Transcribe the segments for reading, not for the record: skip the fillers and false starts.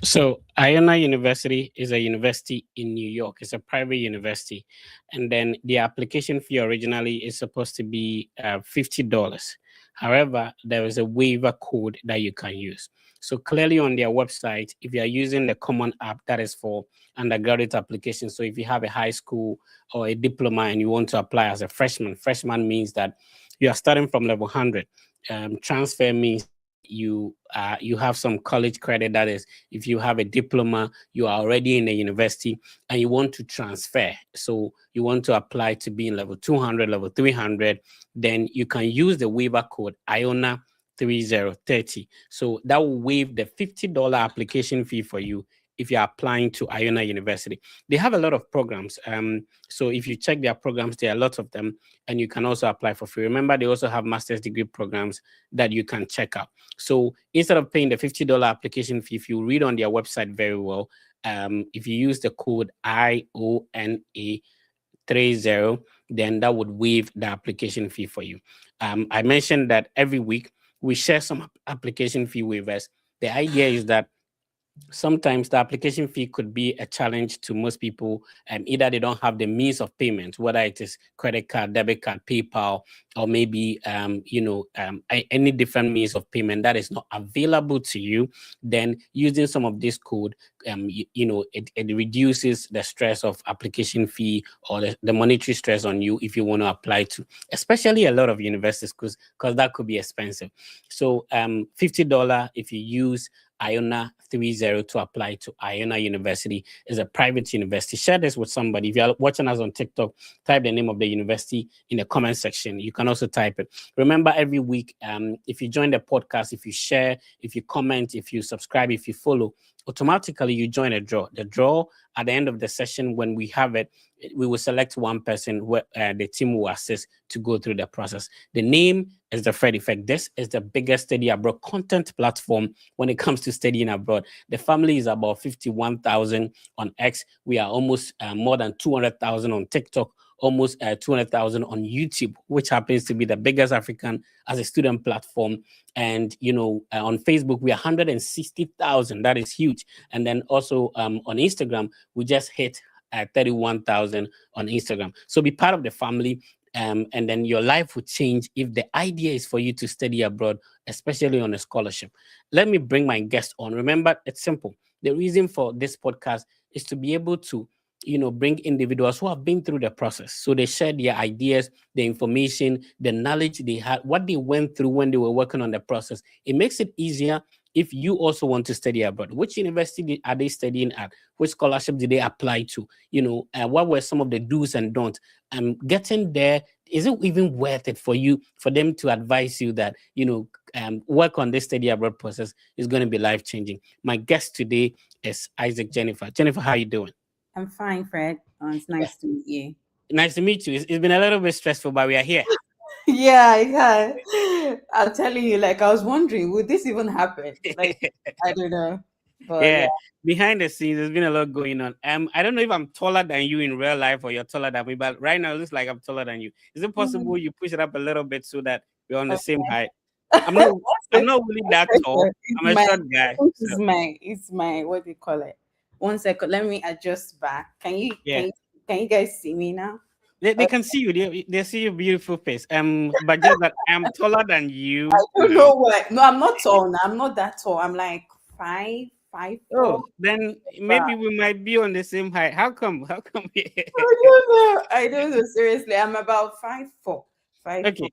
So Iona University is a university in New York. It's a private university, and then the application fee originally is supposed to be $50. However, there is a waiver code that you can use. So clearly on their website, if you are using the common app that is for undergraduate applications, so if you have a high school or a diploma and you want to apply as a freshman means that you are starting from level 100. Transfer means that you have some college credit. That is, if you have a diploma, you are already in a university and you want to transfer. So you want to apply to be in level 200, level 300, then you can use the waiver code IONA 3030. So that will waive the $50 application fee for you if you're applying to Iona University. They have a lot of programs. So if you check their programs, there are lots of them, and you can also apply for free. Remember, they also have master's degree programs that you can check out. So instead of paying the $50 application fee, if you read on their website very well, if you use the code IONA30, then that would waive the application fee for you. I mentioned that every week we share some application fee waivers. The idea is that sometimes the application fee could be a challenge to most people. Either they don't have the means of payment, whether it is credit card, debit card, PayPal, or maybe any different means of payment that is not available to you. Then using some of this code, it reduces the stress of application fee or the monetary stress on you if you want to apply to, especially a lot of universities, because that could be expensive. So $50 if you use Iona 30 to apply to Iona University. Is a private university. Share this with somebody. If you're watching us on TikTok, type the name of the university in the comment section. You can also type it. Remember, every week, if you join the podcast, if you share, if you comment, if you subscribe, if you follow, automatically you join a draw. The draw at the end of the session, when we have it, we will select one person where the team will assist to go through the process. The name is the Fred Effect. This is the biggest study abroad content platform when it comes to studying abroad. The family is about 51,000 on X. We are almost more than 200,000 on TikTok, almost 200,000 on YouTube, which happens to be the biggest African as a student platform. And, on Facebook, we are 160,000. That is huge. And then also on Instagram, we just hit 31,000 on Instagram. So be part of the family. And then your life will change if the idea is for you to study abroad, especially on a scholarship. Let me bring my guest on. Remember, it's simple. The reason for this podcast is to be able to, bring individuals who have been through the process. So they share their ideas, the information, the knowledge they had, what they went through when they were working on the process. It makes it easier if you also want to study abroad. Which university are they studying at? Which scholarship did they apply to? What were some of the do's and don'ts? Getting there, is it even worth it for them to advise you that work on this study abroad process is going to be life changing? My guest today is Isaac Jennifer. Jennifer, how you doing? I'm fine, Fred. It's Yeah, nice to meet you. nice to meet you. It's been a little bit stressful, but we are here. Yeah, yeah. I'm telling you, like, I was wondering, would this even happen? Like, I don't know. But yeah. Yeah, behind the scenes, there's been a lot going on. I don't know if I'm taller than you in real life or you're taller than me, but right now it looks like I'm taller than you. Is it Mhm. possible you push it up a little bit so that we're on the same Okay. height? I'm not. I'm not really One that tall. second. It's I'm a my, short I guy, think so it's my, what do you call it? One second. Let me adjust back. Can you, yeah. can you, can you guys see me now? They Okay. can see you. They see your beautiful face. But just that I'm taller than I you don't now. know why. No, I'm not tall now. I'm not that tall. I'm like 5'4". Oh, then maybe we might be on the same height. How come? How come? I don't know. I don't know. Seriously, I'm about 5'4", 5'4", Okay.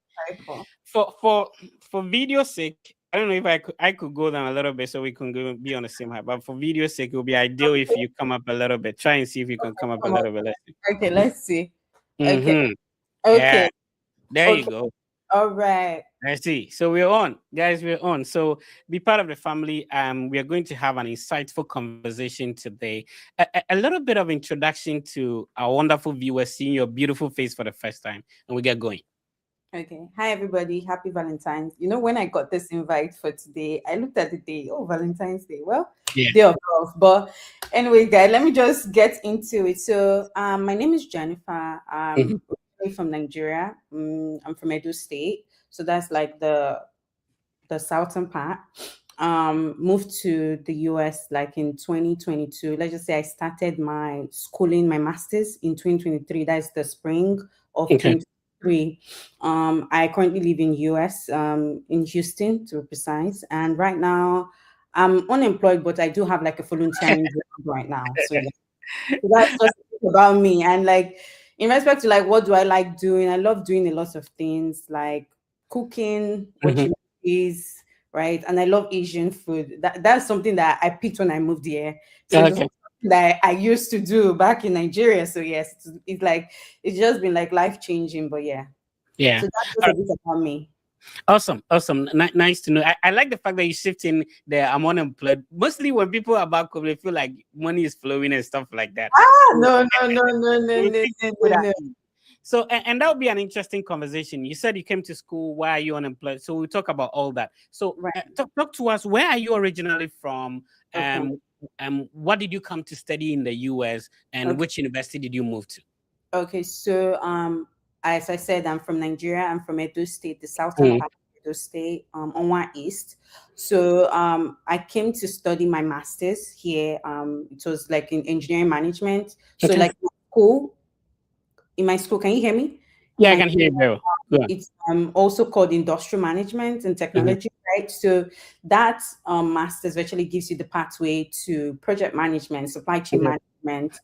5'4". For video sake, I don't know if I could go down a little bit so we can be on the same height. But for video sake, it would be ideal if you come up a little bit. Try and see if you can come up a Come on. little bit. Let's see. Okay, let's see. Okay, Mm-hmm. okay, Yeah. There you okay. go. All right. I see. So we're on, guys. We're on. So be part of the family. We are going to have an insightful conversation today. A little bit of introduction to our wonderful viewers, seeing your beautiful face for the first time, and we get going. Okay. Hi, everybody. Happy Valentine's. You know, when I got this invite for today, I looked at the day. Oh, Valentine's Day. Well, Yeah. day of love. But anyway, guys, let me just get into it. So, my name is Jennifer. Mhm. Originally from Nigeria. I'm from Edo State. So that's like the southern part. moved to the US like in 2022. Let's just say I started my schooling, my master's in 2023. That's the spring of Okay. 2023. I currently live in US, in Houston to be precise. And right now I'm unemployed, but I do have like a volunteering job right now. So yeah. So that's just about me. And like in respect to like what do I like doing? I love doing a lot of things like cooking, Mhm. watching movies, right? And I love Asian food. That's something that I picked when I moved here. So it was Okay. something that I used to do back in Nigeria. So yes, it's like it's just been like life changing. But yeah. Yeah. So that's just a bit about me. Awesome, awesome. Nice to know. I like the fact that you shift in there. I'm unemployed. Mostly when people are back home, they feel like money is flowing and stuff like that. Ah, So, no, no, no, no, no, we no, think no, good no, at no. ease. So, and that would be an interesting conversation. You said you came to school. Why are you unemployed? So we'll talk about all that. So, Right. talk to us. Where are you originally from? Okay. What did you come to study in the US? And Okay. which university did you move to? Okay, so as I said, I'm from Nigeria. I'm from Edo State, the southern Mm. part of Edo State, Onwa East. So I came to study my master's here. It was like in engineering management. So Okay. like school, in my school, can you hear me? In Yeah, I my can hear you very well. Go on. it's also called industrial management and Mhm. technology, right? So that master's actually gives you the pathway to project management, supply chain Okay. management,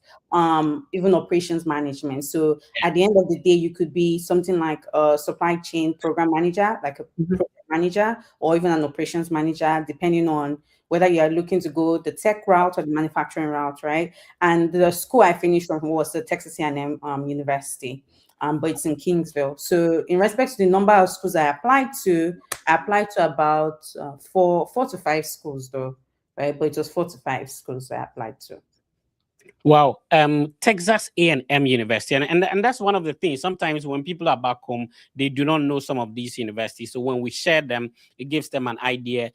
even operations management. So at the end of the day, you could be something like a supply chain program manager, like a Mhm. project manager, or even an operations manager, depending on whether you are looking to go the tech route or the manufacturing route, right? And the school I finished from was the Texas A&M University, but it's in Kingsville. So, in respect to the number of schools I applied to about four to five schools, though, right? But it was 4 to 5 schools I applied to. Wow, Texas A&M University, and that's one of the things. Sometimes when people are back home, they do not know some of these universities. So when we share them, it gives them an idea,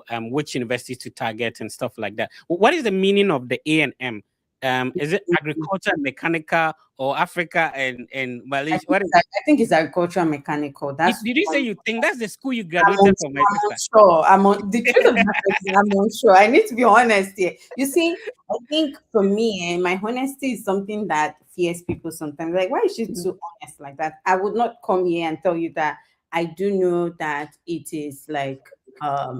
which universities to target and stuff like that. What is the meaning of the A&M? Is it agriculture, mechanical, or Africa and Malaysia? What is? I think it's agricultural mechanical. That's Did you say you think that's the school you I'm, graduated from, my I'm sister? unsure. I'm on the truth of the matter is I'm unsure. I need to be honest here. You see, I think for me, my honesty is something that fears people sometimes. Like, why is she so honest like that? I would not come here and tell you that I do know that it is like a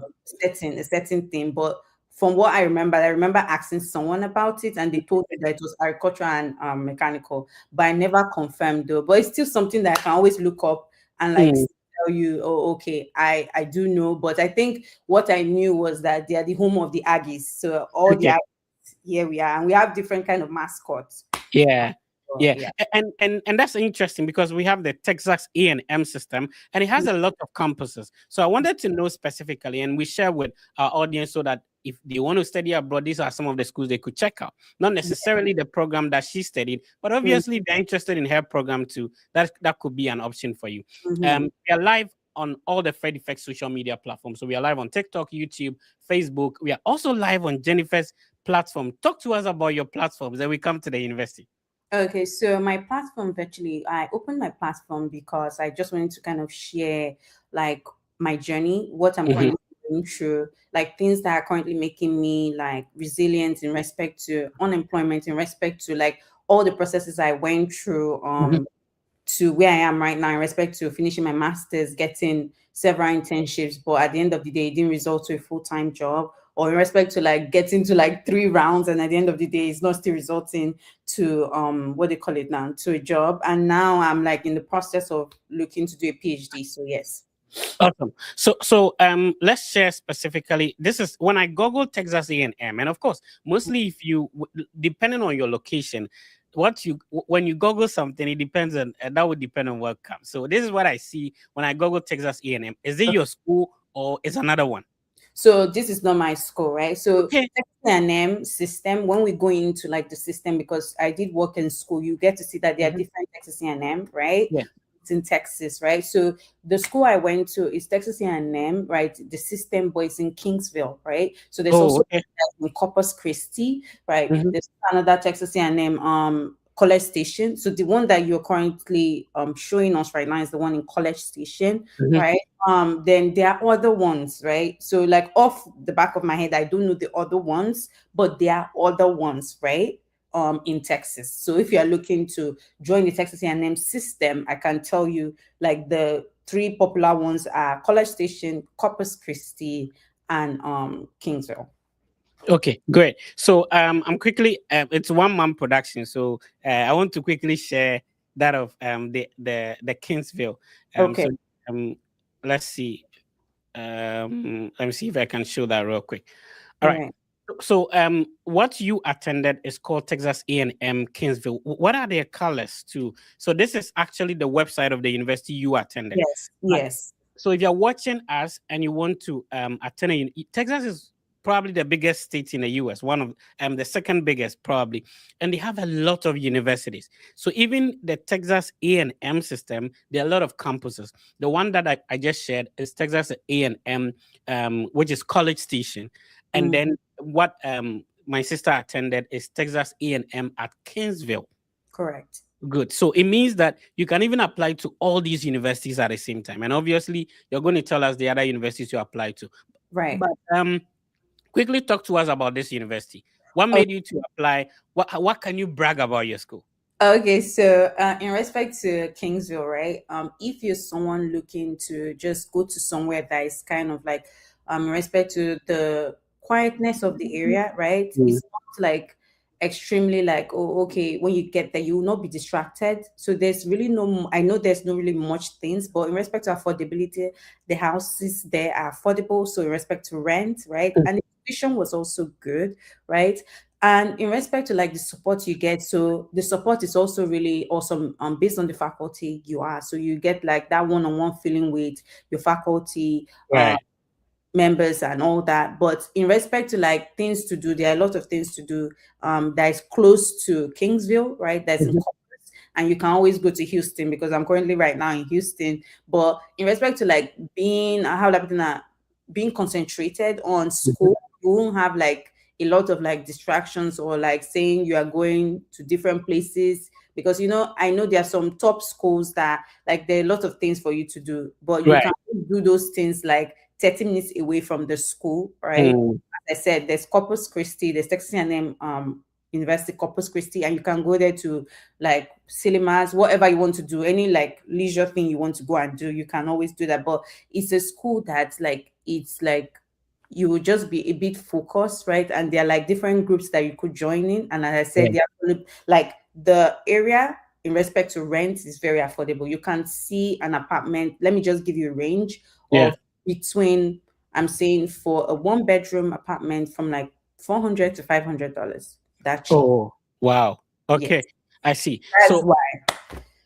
certain thing, but from what I remember asking someone about it, and they told me that it was agricultural and mechanical, but I never confirmed though. But it's still something that I can always look up and like Mm, tell you, oh, okay, I do know, but I think what I knew was that they are the home of the Aggies. So all the okay. Aggies, here we are, and we have different kind of mascots. Yeah. So, Yeah, yeah. and that's interesting because we have the Texas A&M system, and it has a lot of campuses. So I wanted to know specifically, and we share with our audience so that if they want to study abroad, these are some of the schools they could check out. Not necessarily the program that she studied, but obviously if they're interested in her program too. That could be an option for you. Mm-hmm. We are live on all the Fred Effect social media platforms. So we are live on TikTok, YouTube, Facebook. We are also live on Jennifer's platform. Talk to us about your platforms. Then we come to the university. Okay, so my platform virtually, I opened my platform because I just wanted to kind of share like my journey, what I'm Mhm, currently going through, like things that are currently making me like resilient in respect to unemployment, in respect to like all the processes I went through mhm. to where I am right now in respect to finishing my master's, getting several internships, but at the end of the day, it didn't result to a full-time job, or in respect to like getting to like 3 rounds, and at the end of the day, it's not still resulting to what they call it now, to a job. And now I'm like in the process of looking to do a PhD. So yes. Awesome. So let's share specifically. This is when I Google Texas A&M, and of course, mostly if you depending on your location, when you Google something, it depends on that would depend on what comes. So this is what I see when I Google Texas A&M. Is it your school or is another one? So this is not my school, right? So Okay. Texas A&M system, when we go into like the system, because I did work in school, you get to see that there are Mhm. different Texas A&M, right? Yeah. It's in Texas, right? So the school I went to is Texas A&M, right? The system, but it's in Kingsville, right? So there's Oh, also okay. in Corpus Christi, right? Mhm. There's another Texas A&M College Station. So the one that you're currently showing us right now is the one in College Station, Mhm. right? Then there are other ones, right? So like off the back of my head, I don't know the other ones, but there are other ones, right? In Texas. So if you are looking to join the Texas A&M system, I can tell you like the three popular ones are College Station, Corpus Christi, and Kingsville. Okay, great. So I'm quickly it's one man production. So I want to quickly share that of the Kingsville. Okay. So um let's see. Let me see if I can show that real quick. All All right. right. So what you attended is called Texas A&M Kingsville. What are their colors too? So this is actually the website of the university you attended. Yes. Right. Yes. So if you're watching us and you want to attend Texas is probably the biggest state in the US, one of the second biggest probably, and they have a lot of universities. So even the Texas A&M system, there are a lot of campuses. The one that I just shared is Texas A&M, which is College Station, and Mm, then what my sister attended is Texas A&M at Kingsville. correct. Good. So it means that you can even apply to all these universities at the same time. And obviously, you're going to tell us the other universities you apply to. Right. But quickly talk to us about this university. What made you to apply? What can you brag about your school? Okay, so in respect to Kingsville, right? If you're someone looking to just go to somewhere that is kind of like, in respect to the quietness of the area, right? Mm. It's not like extremely like, oh, okay, when you get there, you will not be distracted. So there's really no, I know there's no really much things, but in respect to affordability, the houses there are affordable. So in respect to rent, right? And the tuition was also good, right? And in respect to like the support you get, so the support is also really awesome based on the faculty you are. So you get like that one-on-one feeling with your faculty Right. members and all that. But in respect to like things to do, there are a lot of things to do that is close to Kingsville, right? That's in Mhm. Corpus. And you can always go to Houston because I'm currently right now in Houston. But in respect to like being, I have like being concentrated on Mhm. school, you won't have like a lot of like distractions or like saying you are going to different places because I know there are some top schools that like there are a lot of things for you to do, but you can Right. do those things like 30 minutes away from the school, right? Mm. As I said, there's Corpus Christi, there's Texas A&M University Corpus Christi, and you can go there to like cinemas, whatever you want to do, any like leisure thing you want to go and do, you can always do that. But it's a school that's like it's like you will just be a bit focused, right? And there are like different groups that you could join in. And as I said, Yeah. they are like the area in respect to rent is very affordable. You can see an apartment. Let me just give you a range Yeah. of between, I'm saying for a one bedroom apartment from like $400 to $500. That cheap. Oh, wow. Okay. Yes. I see. That's So why.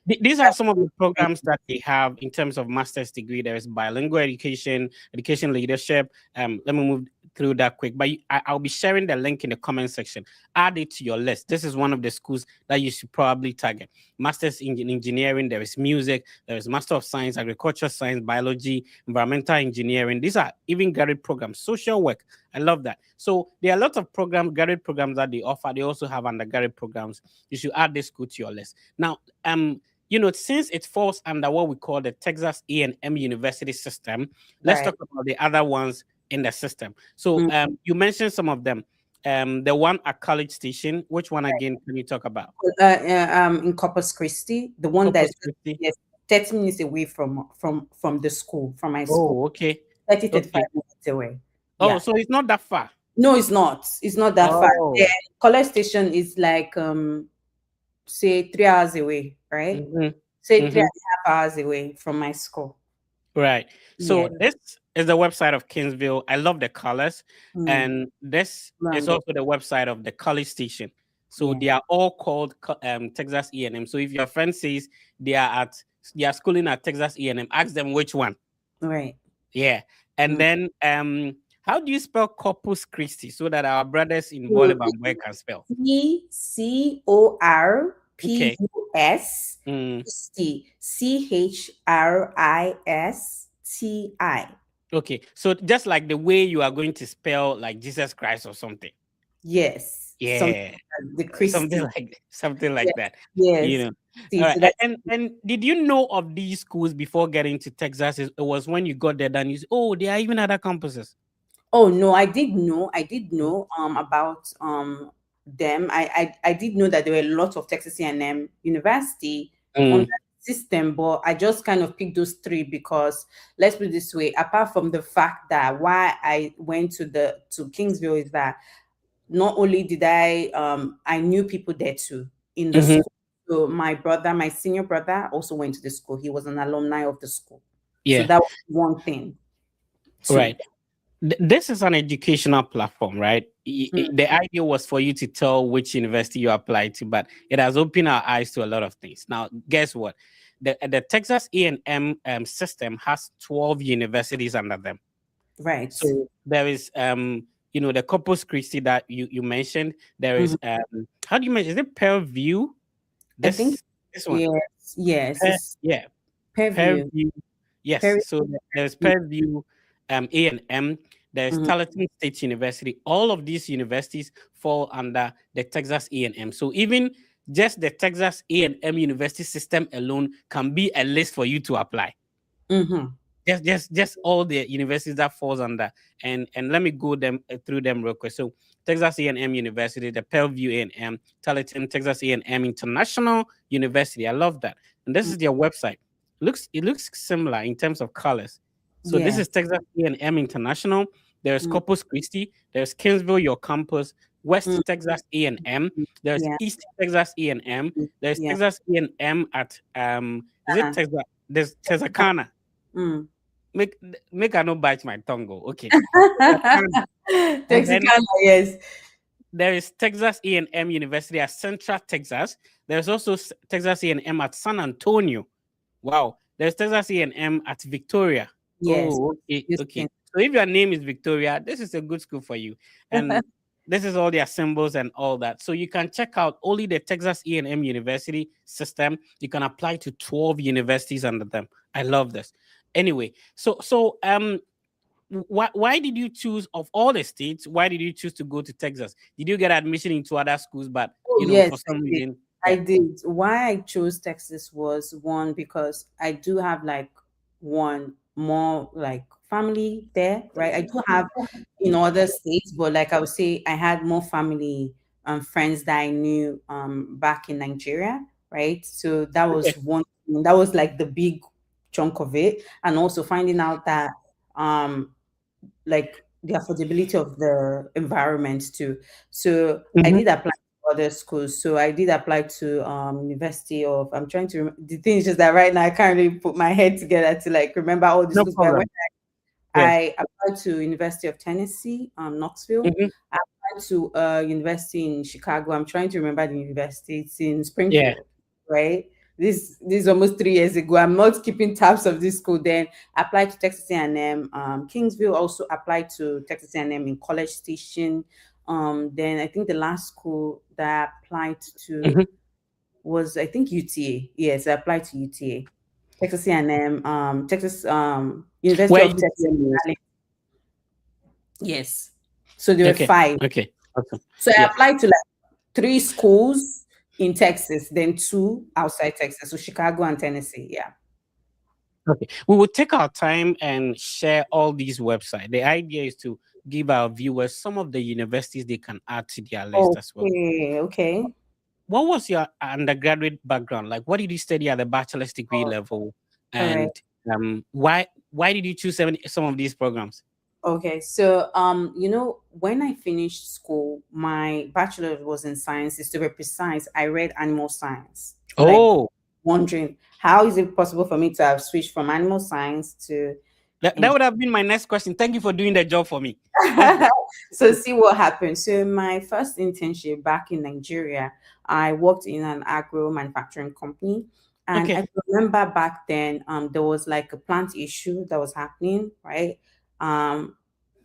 these are some of the programs that they have in terms of master's degree. There is bilingual education, education leadership. Let me move through that quick, but I'll be sharing the link in the comment section. Add it to your list. This is one of the schools that you should probably target. Master's in engineering. There is music. There is Master of Science, agriculture science, biology, environmental engineering. These are even graduate programs. Social work. I love that. So there are a lot of programs, graduate programs that they offer. They also have undergraduate programs. You should add this school to your list. Now, since it falls under what we call the Texas A&M University system, let's Right. talk about the other ones in the system. So Mm, you mentioned some of them. The one at College Station, which one right. again can you talk about? In Corpus Christi, the one Corpus that's just, Christi. yes, 30 minutes away from the school, from my school. Oh, okay. 35 Okay. minutes away. Oh, Yeah. so it's not that far. No, it's not. It's not that far. Then Oh. College Station is like say 3 hours away, right? Mm-hmm. Say three Mm-hmm. and a half hours away from my school. Right. Yeah. So this is the website of Kingsville. I love the colors. Mm, And this is Rango. also the website of the College Station. So Yeah. they are all called Texas E&M. So if your friend says they are schooling at Texas E&M, ask them which one. Right. Yeah. And Mm. then how do you spell Corpus Christi so that our brothers in So Bolibambwe can spell? Okay. Corpus Mm, Christi, Christi. okay. So just like the way you are going to spell like Jesus Christ or something. Yes, something Yeah, like the something Christie. something like Yes, that. You yes. know. All See, right. so that's And did you know of these schools before getting to Texas? It was when you got there that you said, oh, there are even other campuses. oh no, I did know. I did know about them. I did know that there were a lot of Texas A&M University on Mm, that system, but I just kind of picked those three because let's put it this way, apart from the fact that why I went to Kingsville is that not only did I knew people there too in the mhm. school. So my brother, my senior brother also went to the school. He was an alumni of the school. So Yeah. that was one thing too. Right. This is an educational platform, right? Mm, The idea was for you to tell which university you apply to, but it has opened our eyes to a lot of things. Now, guess what? The Texas A&M system has 12 universities under them. right. So there is the Corpus Christi that you mentioned. There Mhm. is how do you mention? Is it Purview? I think This one. yes, yes, it's Yeah, Purview. Purview. Yes. Purview. So there's Purview, A&M. There's Mhm, Tarleton State University. All of these universities fall under the Texas A&M. So even just the Texas A&M university system alone can be a list for you to apply. mhm, Just all the universities that falls under, and let me go them through them real quick. So Texas A&M University, the Pellview A&M, Tarleton, Texas A&M International University. I love that. And this mm, is their website. It looks similar in terms of colors. So this yeah. is Texas A&M International. There's Mm, Corpus Christi. There's Kingsville, your campus. mm, West Texas A&M. mm, There's yeah. East Texas A&M. Mm, There's yeah. Texas A&M at is it Texas? There's Texarkana. Mm. make make I not bite my tongue. Oh, okay. Texarkana. And then Texicana, yes. there is Texas A&M University at Central Texas. There's also Texas A&M at San Antonio. Wow. There's Texas A&M at Victoria. Yes. Oh, okay, Houston. okay. So if your name is Victoria, this is a good school for you. And this is all their symbols and all that. So you can check out only the Texas A&M University system. You can apply to 12 universities under them. I love this. Anyway, so why did you choose, of all the states, why did you choose to go to Texas? Did you get admission into other schools, but Oh, for yes, I some did. reason? I Yeah. did. Why I chose Texas was one because I do have like one more like family there, right? I do have in other states, but like I would say, I had more family friends that I knew back in Nigeria, right? So that Okay. was one thing. That was like the big chunk of it, and also finding out that um like the affordability of the environment too. So I Mhm. did apply to other schools. So I did apply to University of. I'm trying to. The thing is just that right now I can't really put my head together to like remember all the No schools. But when problem. Yeah. I applied to University of Tennessee, Knoxville. Mhm. I applied to university in Chicago. I'm trying to remember the university. It's in Yeah. Springfield, right? This is almost 3 years ago. I'm not keeping tabs of this school. Then I applied to Texas A&M, Kingsville. Also applied to Texas A&M in College Station. Then I think the last school that I applied to Mhm. was I think UTA. Yes, I applied to UTA. Texas A&M, Texas University Where of you Texas. Yes. So there were Okay. five. Okay. Awesome. So I Yeah. applied to like three schools in Texas, then two outside Texas. So Chicago and Tennessee. Yeah. Okay. We will take our time and share all these websites. The idea is to give our viewers some of the universities they can add to their list as well. Okay. Okay. What was your undergraduate background? Like, what did you study at the bachelor's degree level? All right. And why did you choose some of these programs? Okay. So when I finished school, my bachelor was in sciences. To be precise, I read animal science. Like Oh, wondering how is it possible for me to have switched from animal science to that would have been my next question. Thank you for doing the job for me. Let's go. so see what happened. So my first internship back in Nigeria, I worked in an agro manufacturing company. And I Okay. remember back then, there was like a plant issue that was happening, right? Um,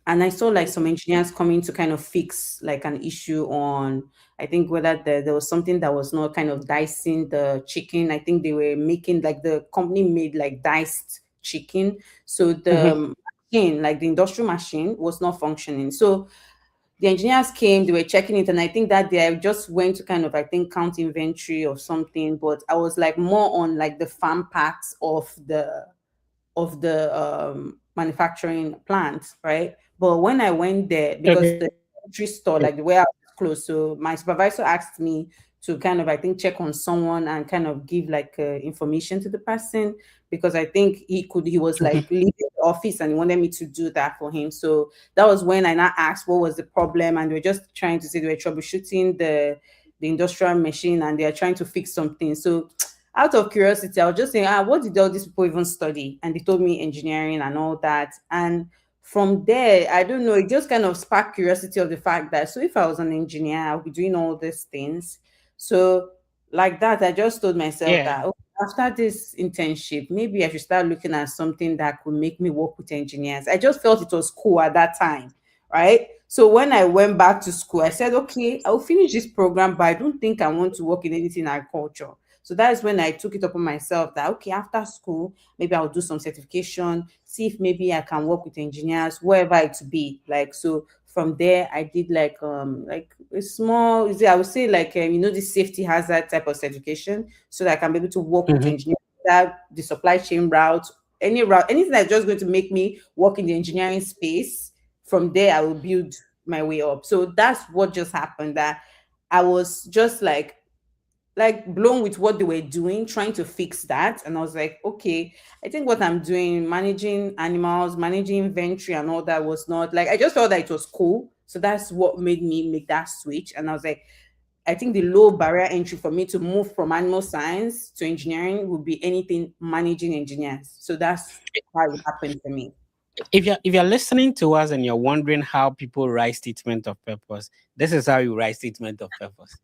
and I saw like some engineers coming to kind of fix like an issue on, I think whether there was something that was not kind of dicing the chicken. I think they were making like the company made like diced chicken. So Mhm. the machine, like the industrial machine, was not functioning. So the engineers came, they were checking it, and I think that day I just went to kind of, I think, count inventory or something, but I was like more on like the farm parts of the manufacturing plant, right? But when I went there, because Okay. the grocery store, like the warehouse was closed, so my supervisor asked me to kind of, I think, check on someone and kind of give like information to the person, because I think he was Mhm. like leaving the office and he wanted me to do that for him. So that was when I now asked what was the problem, and they were just trying to say they were troubleshooting the industrial machine and they are trying to fix something. So out of curiosity, I was just saying, what did all these people even study? And they told me engineering and all that. And from there, I don't know, it just kind of sparked curiosity of the fact that, so if I was an engineer, I'll be doing all these things. So like that, I just told myself Yeah. that, okay, after this internship, maybe I should start looking at something that could make me work with engineers. I just felt it was cool at that time, right? So when I went back to school, I said, okay, I'll finish this program, but I don't think I want to work in anything agriculture. So that is when I took it upon myself that, okay, after school, maybe I'll do some certification, see if maybe I can work with engineers, wherever it be. Like, so from there, I did like a small, I would say like, this safety hazard type of certification, so that I can be able to work with Mhm. engineers, that the supply chain route, any route, anything that's just going to make me work in the engineering space. From there, I will build my way up. So that's what just happened, that I was just like blown with what they were doing, trying to fix that. And I was like, okay, I think what I'm doing, managing animals, managing inventory and all that, was not like, I just felt that it was cool. So that's what made me make that switch. And I was like, I think the low barrier entry for me to move from animal science to engineering would be anything managing engineers. So that's how it happened for me. If you're listening to us and you're wondering how people write statement of purpose, this is how you write statement of purpose.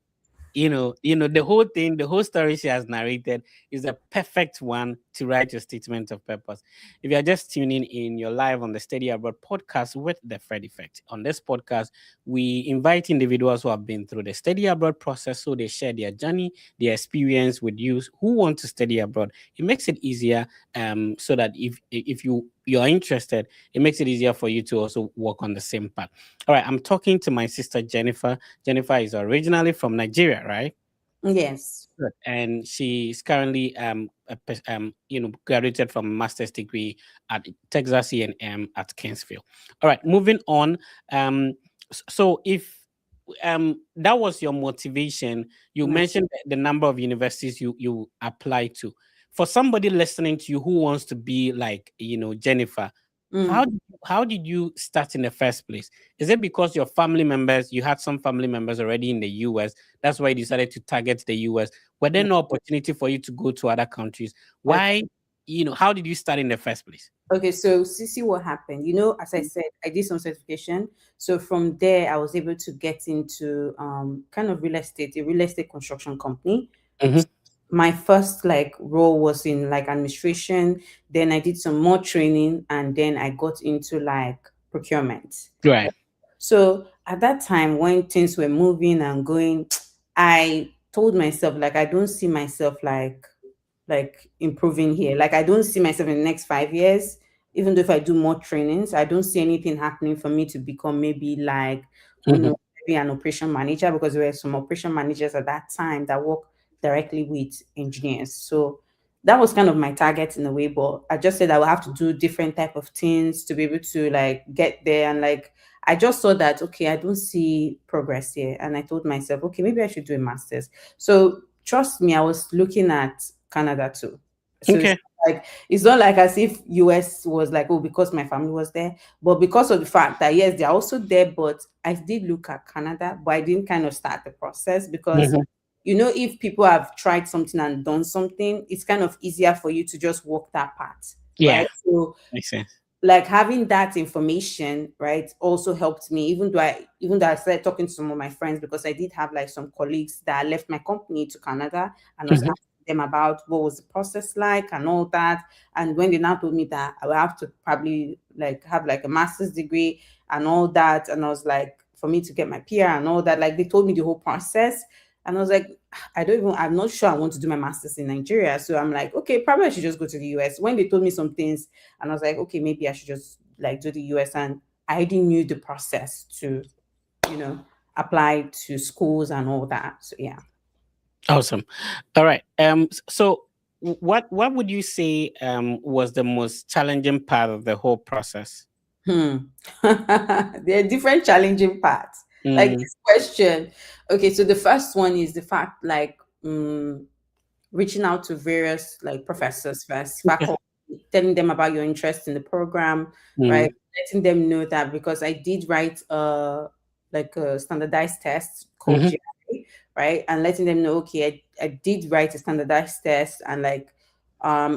The whole thing, the whole story she has narrated is the perfect one to write your statement of purpose. If you're just tuning in, you're live on the Study Abroad podcast with the Fred Effect. On this podcast, we invite individuals who have been through the study abroad process, so they share their journey, their experience with you who want to study abroad. It makes it easier, so that if you're interested, it makes it easier for you to also work on the same path. All right, I'm talking to my sister Jennifer. Jennifer is originally from Nigeria, right? Yes. Good. And she's currently graduated from a master's degree at Texas A&M at Kingsville. All right, moving on. So if that was your motivation, you Right. mentioned the number of universities you apply to. For somebody listening to you who wants to be like Jennifer, how Mm. did how did you start in the first place? Is it because your family members, you had some family members already in the US? That's why you decided to target the US. Were there Yeah. no opportunity for you to go to other countries? Why, how did you start in the first place? Okay, so see what happened. As I said, I did some certification. So from there, I was able to get into kind of real estate, a real estate construction company. Hmm. My first like role was in like administration. Then I did some more training, and then I got into like procurement. Right. So at that time, when things were moving and going, I told myself like I don't see myself like improving here. Like I don't see myself in the next 5 years, even though if I do more trainings, I don't see anything happening for me to become maybe like, who Hmm. knows, maybe an operation manager, because there were some operation managers at that time that work directly with engineers. So that was kind of my target in a way, but I just said I would have to do different type of things to be able to like get there. And like I just saw that, okay, I don't see progress here. And I told myself, okay, maybe I should do a master's. So trust me, I was looking at Canada too. So Okay. like it's not like as if US was like, oh, because my family was there, but because of the fact that yes, they're also there, but I did look at Canada, but I didn't kind of start the process because Hmm. if people have tried something and done something, it's kind of easier for you to just walk that path, Yeah, right? So makes sense. like having that information, right, also helped me, even though I started talking to some of my friends, because I did have like some colleagues that left my company to Canada, and I was Hmm. asking them about what was the process like and all that. And when they now told me that I would have to probably like have like a master's degree and all that, and I was like, for me to get my PR and all that, like they told me the whole process. And I was like, I'm not sure I want to do my master's in Nigeria. So I'm like, okay, probably I should just go to the US. When they told me some things, and I was like, okay, maybe I should just like do the US. And I already knew the process to apply to schools and all that. So yeah. Awesome. All right. So what would you say was the most challenging part of the whole process? Hmm. There are different challenging parts. Like Mm, this question. Okay, so the first one is the fact, like, reaching out to various like professors first, okay. faculty, telling them about your interest in the program, right? Mm, Letting them know that, because I did write like a standardized test called mhm. GRE, right? And letting them know, okay, I did write a standardized test, and like,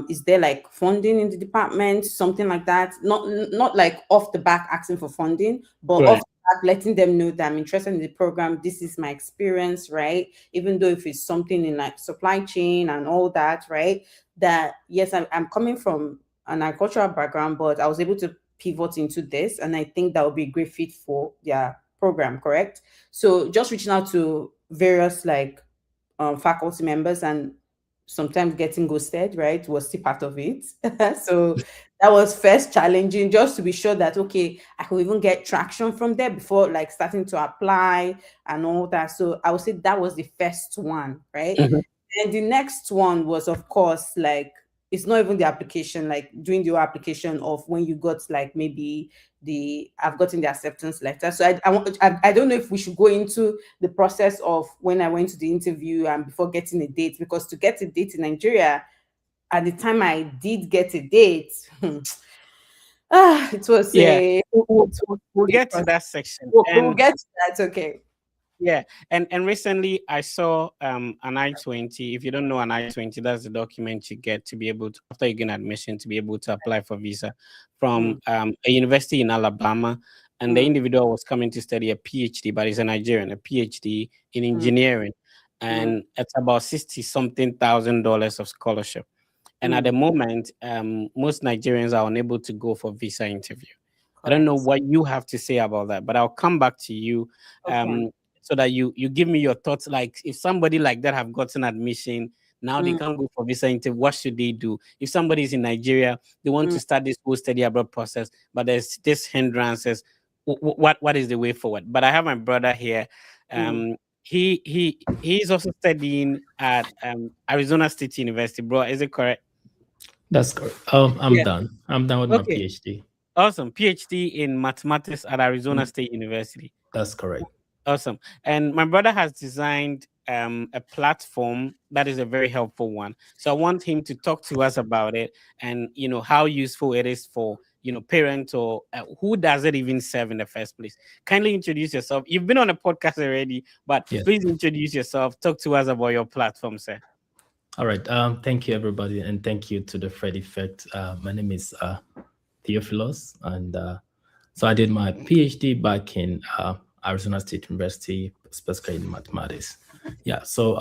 is there like funding in the department, something like that? Not like off the back asking for funding, but off Right. the back letting them know that I'm interested in the program. This is my experience, right? Even though if it's something in like supply chain and all that, right? That yes, I'm coming from an agricultural background, but I was able to pivot into this, and I think that would be a great fit for their program, correct? So just reaching out to various like faculty members, and sometimes getting ghosted, right, was still part of it. So that was first challenging, just to be sure that okay, I could even get traction from there before like starting to apply and all that. So I would say that was the first one, right? Mhm. And the next one was, of course, like, it's not even the application, like doing the application of when you got like maybe the I've gotten the acceptance letter. So I don't know if we should go into the process of when I went to the interview and before getting a date, because to get a date in Nigeria, at the time I did get a date, it was Yeah. a We'll get to process. that section. We'll And get to that. Okay. yeah, and recently I saw an I-20. If you don't know an I-20, that's the document you get to be able to, after you gain admission, to be able to apply for visa from Mm, a university in Alabama. And the mm, individual was coming to study a PhD, but he's a Nigerian, a PhD in mm, engineering, mm, and it's about 60 something thousand dollars of scholarship. And at the mm. moment, most Nigerians are unable to go for visa interview. I don't know Correct. what you have to say about that, but I'll come back to you, Okay. so that you give me your thoughts. Like, if somebody like that have gotten admission, now they Mm, can't go for visa interview, what should they do? If somebody is in Nigeria, they want mm, to start this whole study abroad process, but there's this hindrances. What is the way forward? But I have my brother here. mm. He's also studying at Arizona State University, bro. Is it correct? That's correct. I'm Yeah. done. I'm done with my Okay. PhD. Awesome. PhD in mathematics at Arizona Mm, State University. That's correct. Awesome. And my brother has designed a platform that is a very helpful one. So I want him to talk to us about it, and how useful it is for parents, or who does it even serve in the first place. Kindly introduce yourself. You've been on a podcast already, but Yeah. please introduce yourself. Talk to us about your platform, sir. All right. Thank you, everybody, and thank you to the Fred Effect. My name is Theophilos, and so I did my PhD back in Arizona State University, specifically in mathematics. Yeah. So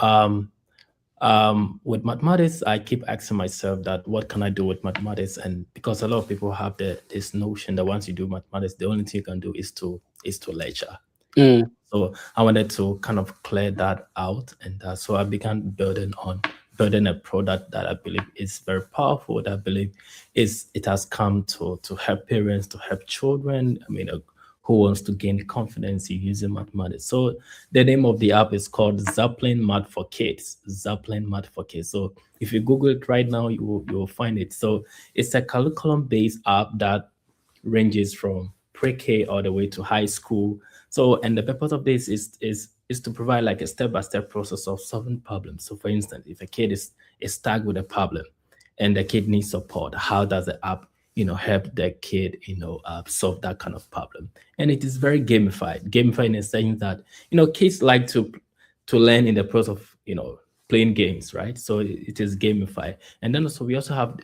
with mathematics, I keep asking myself that what can I do with mathematics, and because a lot of people have this notion that once you do mathematics, the only thing you can do is to lecture. Mm, So I wanted to kind of clear that out, and so I began building a product that I believe is very powerful. That I believe it has come to help parents, to help children. I mean, who wants to gain confidence in using mathematics. So the name of the app is called Zeppelin Math for Kids. Zeppelin Math for Kids. So if you Google it right now, you will find it. So it's a curriculum-based app that ranges from pre-K all the way to high school. So, and the purpose of this is to provide like a step-by-step process of solving problems. So, for instance, if a kid is stuck with a problem and the kid needs support, how does the app help the kid solve that kind of problem? And it is very gamified in a sense that kids like to learn in the process of playing games, right? So it is gamified. And then also we also have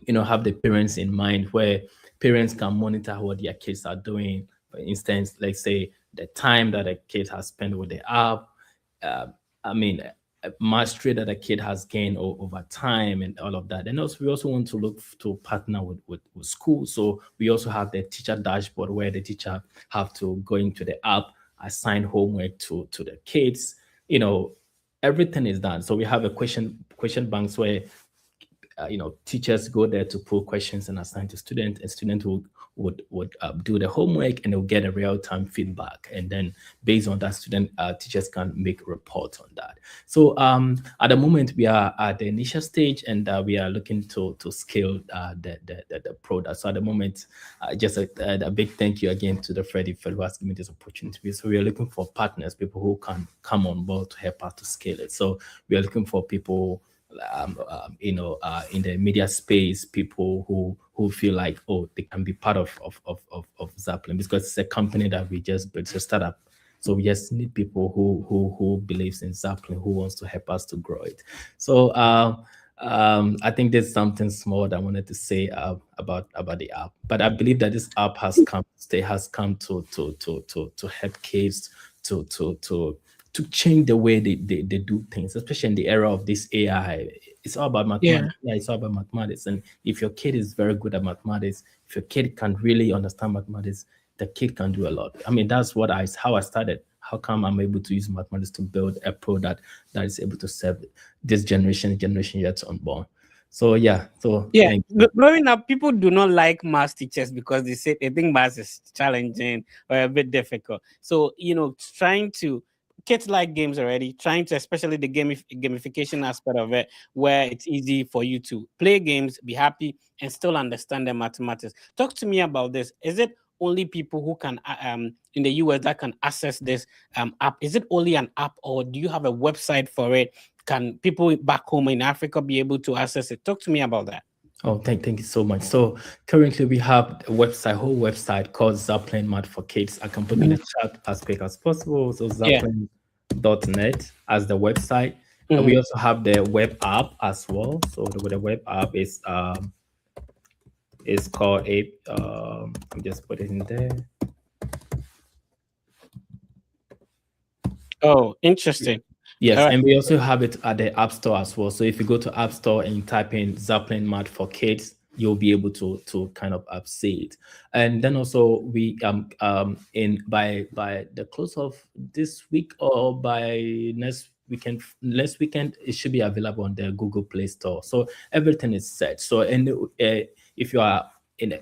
the parents in mind, where parents can monitor what their kids are doing. For instance, let's say the time that a kid has spent with the app, uh, I mean, mastery that a kid has gained over time and all of that. And also, we also want to look to partner with school. So we also have the teacher dashboard where the teacher have to go into the app, assign homework to the kids. Everything is done. So we have a question banks where teachers go there to pull questions and assign to students, and students would do the homework and they'll get a real-time feedback, and then based on that, teachers can make reports on that. So at the moment we are at the initial stage, and we are looking to scale the product. So at the moment, just a big thank you again to the Freddie Fed who has given me this opportunity. So we are looking for partners, people who can come on board to help us to scale it. So we are looking for people in the media space, people who feel like, oh, they can be part of Zapling, because it's a company that we just built, it's a startup. So we just need people who believes in Zapling, who wants to help us to grow it. So I think there's something small that I wanted to say about the app, but I believe that this app has come to help kids to change the way they do things, especially in the era of this AI. It's all about mathematics. Yeah, it's all about mathematics. And if your kid is very good at mathematics, if your kid can really understand mathematics, the kid can do a lot. I mean, that's how I started. How come I'm able to use mathematics to build a product that is able to serve this generation yet unborn? So yeah. Growing up, people do not like math teachers because they think math is challenging or a bit difficult. So trying to kids like games already, trying to, especially the gamification aspect of it, where it's easy for you to play games, be happy, and still understand the mathematics. Talk to me about this. Is it only people who can in the US that can access this app? Is it only an app, or do you have a website for it? Can people back home in Africa be able to access it? Talk to me about that. Oh, thank you so much. So currently we have a whole website called Zapling Math for Kids. I can put in the chat as quick as possible. So Zapling.net as the website. And we also have the web app as well. So the web app is called I'm just put it in there. Oh, interesting. Yes, right. And we also have it at the App Store as well. So if you go to App Store and you type in Zapling Math for Kids, you'll be able to kind of see it. And then also we by the close of this week or by next weekend, it should be available on the Google Play Store. So everything is set. So if you are in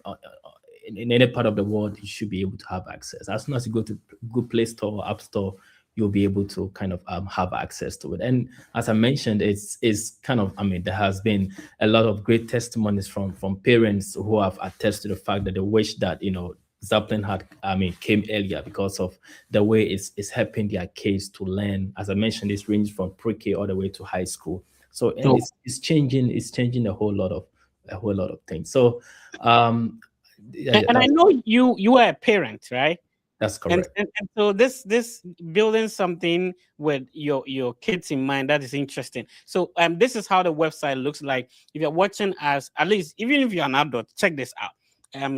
any part of the world, you should be able to have access. As soon as you go to Google Play Store or App Store, you'll be able to kind of have access to it. And as I mentioned, it's kind of, there has been a lot of great testimonies from parents who have attested to the fact that they wish that, Zapling came earlier because of the way it's helping their kids to learn. As I mentioned, it's ranged from pre-K all the way to high school. So it's changing a whole lot of things. So and I know you are a parent, right? That's correct. And so this building something with your kids in mind, that is interesting. So this is how the website looks like. If you're watching as, at least even if you're an adult, check this out.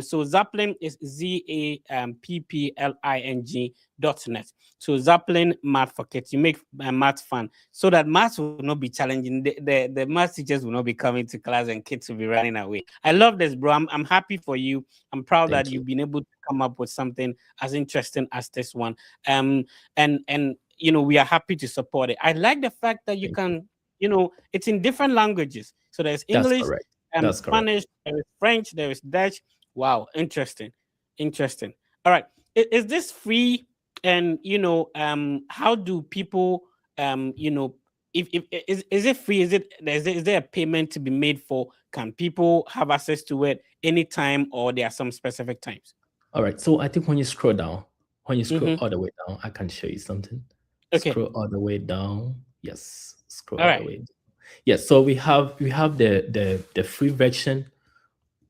So Zapling is ZAPPLING.net. So Zapling Math for Kids. You make math fun so that math will not be challenging. The math teachers will not be coming to class and kids will be running away. I love this, bro. I'm happy for you. I'm proud that you've been able to come up with something as interesting as this one. And we are happy to support it. I like the fact that you can, it's in different languages. So there's English, Spanish, there is French, there is Dutch. Wow, interesting. All right, is this free? And how do people if is it free? Is there a payment to be made for? Can people have access to it anytime, or there are some specific times? All right, so I think when you scroll down, all the way down, I can show you something. Okay, scroll all the way down. Yes, scroll all the way down. Yes, so we have the free version,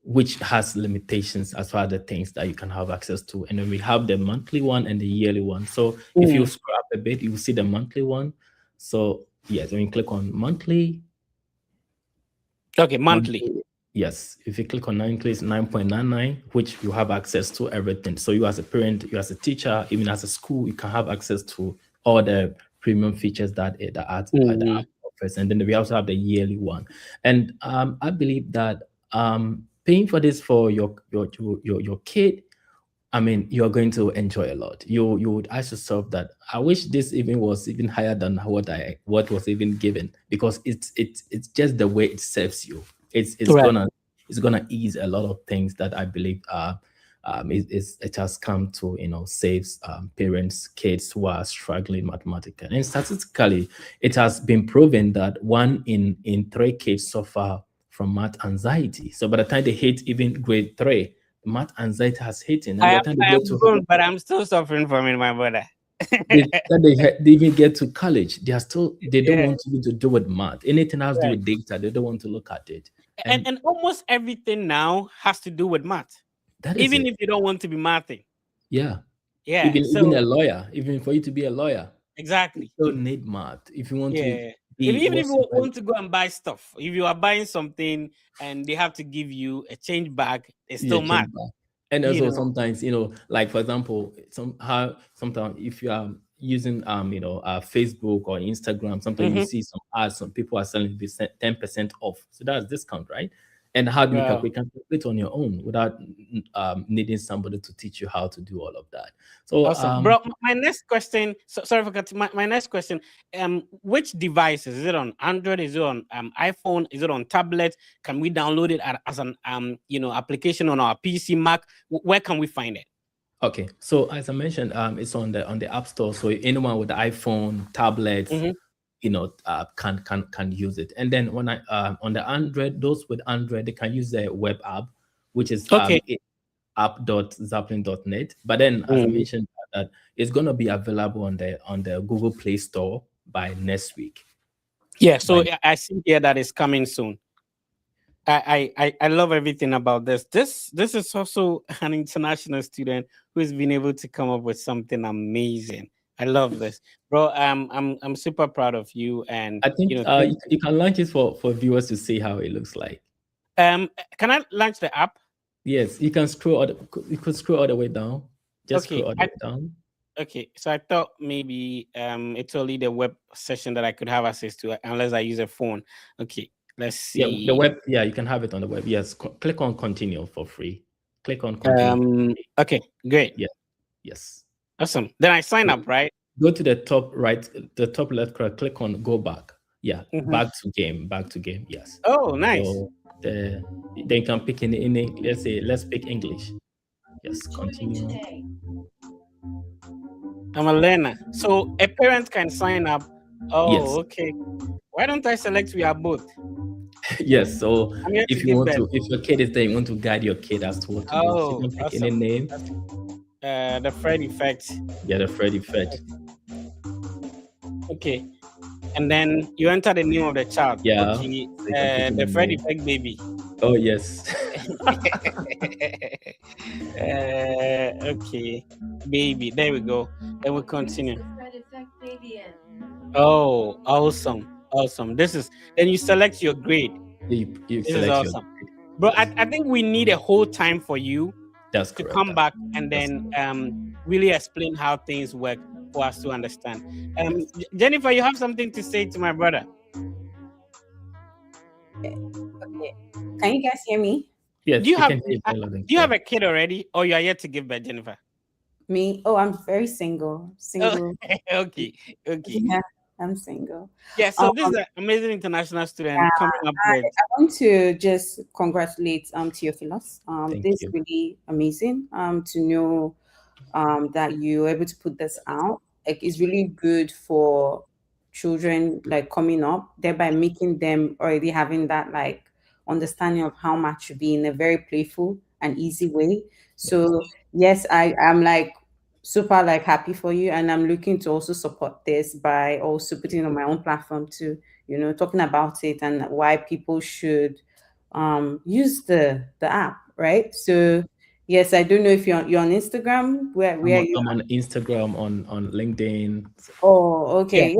which has limitations as far as the things that you can have access to. And then we have the monthly one and the yearly one. So if you scroll up a bit, you will see the monthly one. So yes, when you click on monthly. Okay, monthly. Yes, if you click on monthly, it's 9.99, which you have access to everything. So you as a parent, you as a teacher, even as a school, you can have access to all the premium features that the app offers. And then we also have the yearly one. And I believe that paying for this for your kid, you're going to enjoy a lot. You would ask yourself that I wish this even was even higher than what was even given, because it's just the way it serves you. It's Right. gonna ease a lot of things that I believe it has come to saves parents, kids who are struggling mathematically. And statistically, it has been proven that 1 in 3 kids suffer from math anxiety. So by the time they hit even grade 3, math anxiety has hit in, and by the time I they am get to grown, but I'm still suffering from it, my brother. they even get to college, they don't Yeah. want to do with math. Anything has to do Right. with data, they don't want to look at it. And And and almost everything now has to do with math, that is even it. if you don't want to be mathing. Yeah. Yeah. Even a So lawyer, even for you to be a lawyer, you exactly. still need math. If you want to Yeah. be Even if you whatsoever, want to go and buy stuff, if you are buying something and they have to give you a change back, it's yeah, still math. change back. And You also know. sometimes, like for example, sometimes if you are using Facebook or Instagram, sometimes you Mhm. see some ads, some people are selling 10% off. So that's discount, right? And how do you Wow. calculate? You can calculate on your own without needing somebody to teach you how to do all of that. So Awesome, bro. My next question. Sorry for cutting. My next question. Which devices is it on? Android? Is it on iPhone? Is it on tablet? Can we download it as an application on our PC, Mac? Where can we find it? Okay, so as I mentioned, it's on the App Store. So anyone with the iPhone, tablets, Mhm. can use it. And then when I on the Android, those with Android, they can use the web app, which is Okay. app.zapping.net. But then, as I Mhm. mentioned, that it's gonna be available on the Google Play Store by next week. Yeah. By So I see here that it's coming soon. I love everything about this. This is also an international student who's been able to come up with something amazing. I love this, bro. I'm super proud of you, and I think thank you can launch it for viewers to see how it looks like. can I launch the app? Yes, you can you could scroll all the way down. Just Okay, scroll all the way down. okay. So I thought maybe it's only the web session that I could have access to unless I use a phone. Okay, let's Yeah, the see. web. Yeah, you can have it on the web. Yes, click on continue for free. Click on continue. Okay, great, Yeah, yes. awesome. Then I sign So up, right? go to the top right, the top left corner. Click on go back. Yeah, Mhm. back to game. Back to game. Yes. Oh, nice. So then you can pick in let's pick English. Yes, continue. I'm a learner. So a parent can sign up. Yes. Oh, okay. Why don't I select we are both? Yes. So I'm here to if you give want birth. to, if your kid is there, you want to guide your kid as to what to do. So you Oh, can pick any awesome. name. The Fred effect. Yeah, the Freddy Fed. Okay. And then you enter the name of the child. Yeah. Okay. So you can pick The any Fred name. effect baby. Oh yes. Okay. Baby. There we go. Then we continue. Oh, awesome. Awesome. Then you select your grade. you This is select your. awesome. Bro, I think we need a whole time for you That's to correct. come back and then really explain how things work for us to understand. Jennifer, you have something to say to my brother? Okay. Can you guys hear me? Yes, Do you we have can hear very loud and do you have clear. a kid already, or you are yet to give birth, Jennifer? Me? Oh, I'm very single. Single. Oh, okay. Yeah, I'm single. Yeah. So this is an amazing international student coming up with. I want to just congratulate Theophilus. Thank This is you. really amazing to know that you're able to put this out. Like, it's really good for children like coming up, thereby making them already having that like understanding of how much should be in a very playful and easy way. So yes, I'm like super like happy for you, and I'm looking to also support this by also putting it on my own platform too, talking about it and why people should use the app, right? So yes, I don't know if you're on Instagram. Where are you? I'm on Instagram, on LinkedIn. Oh, Yeah. okay. Yeah.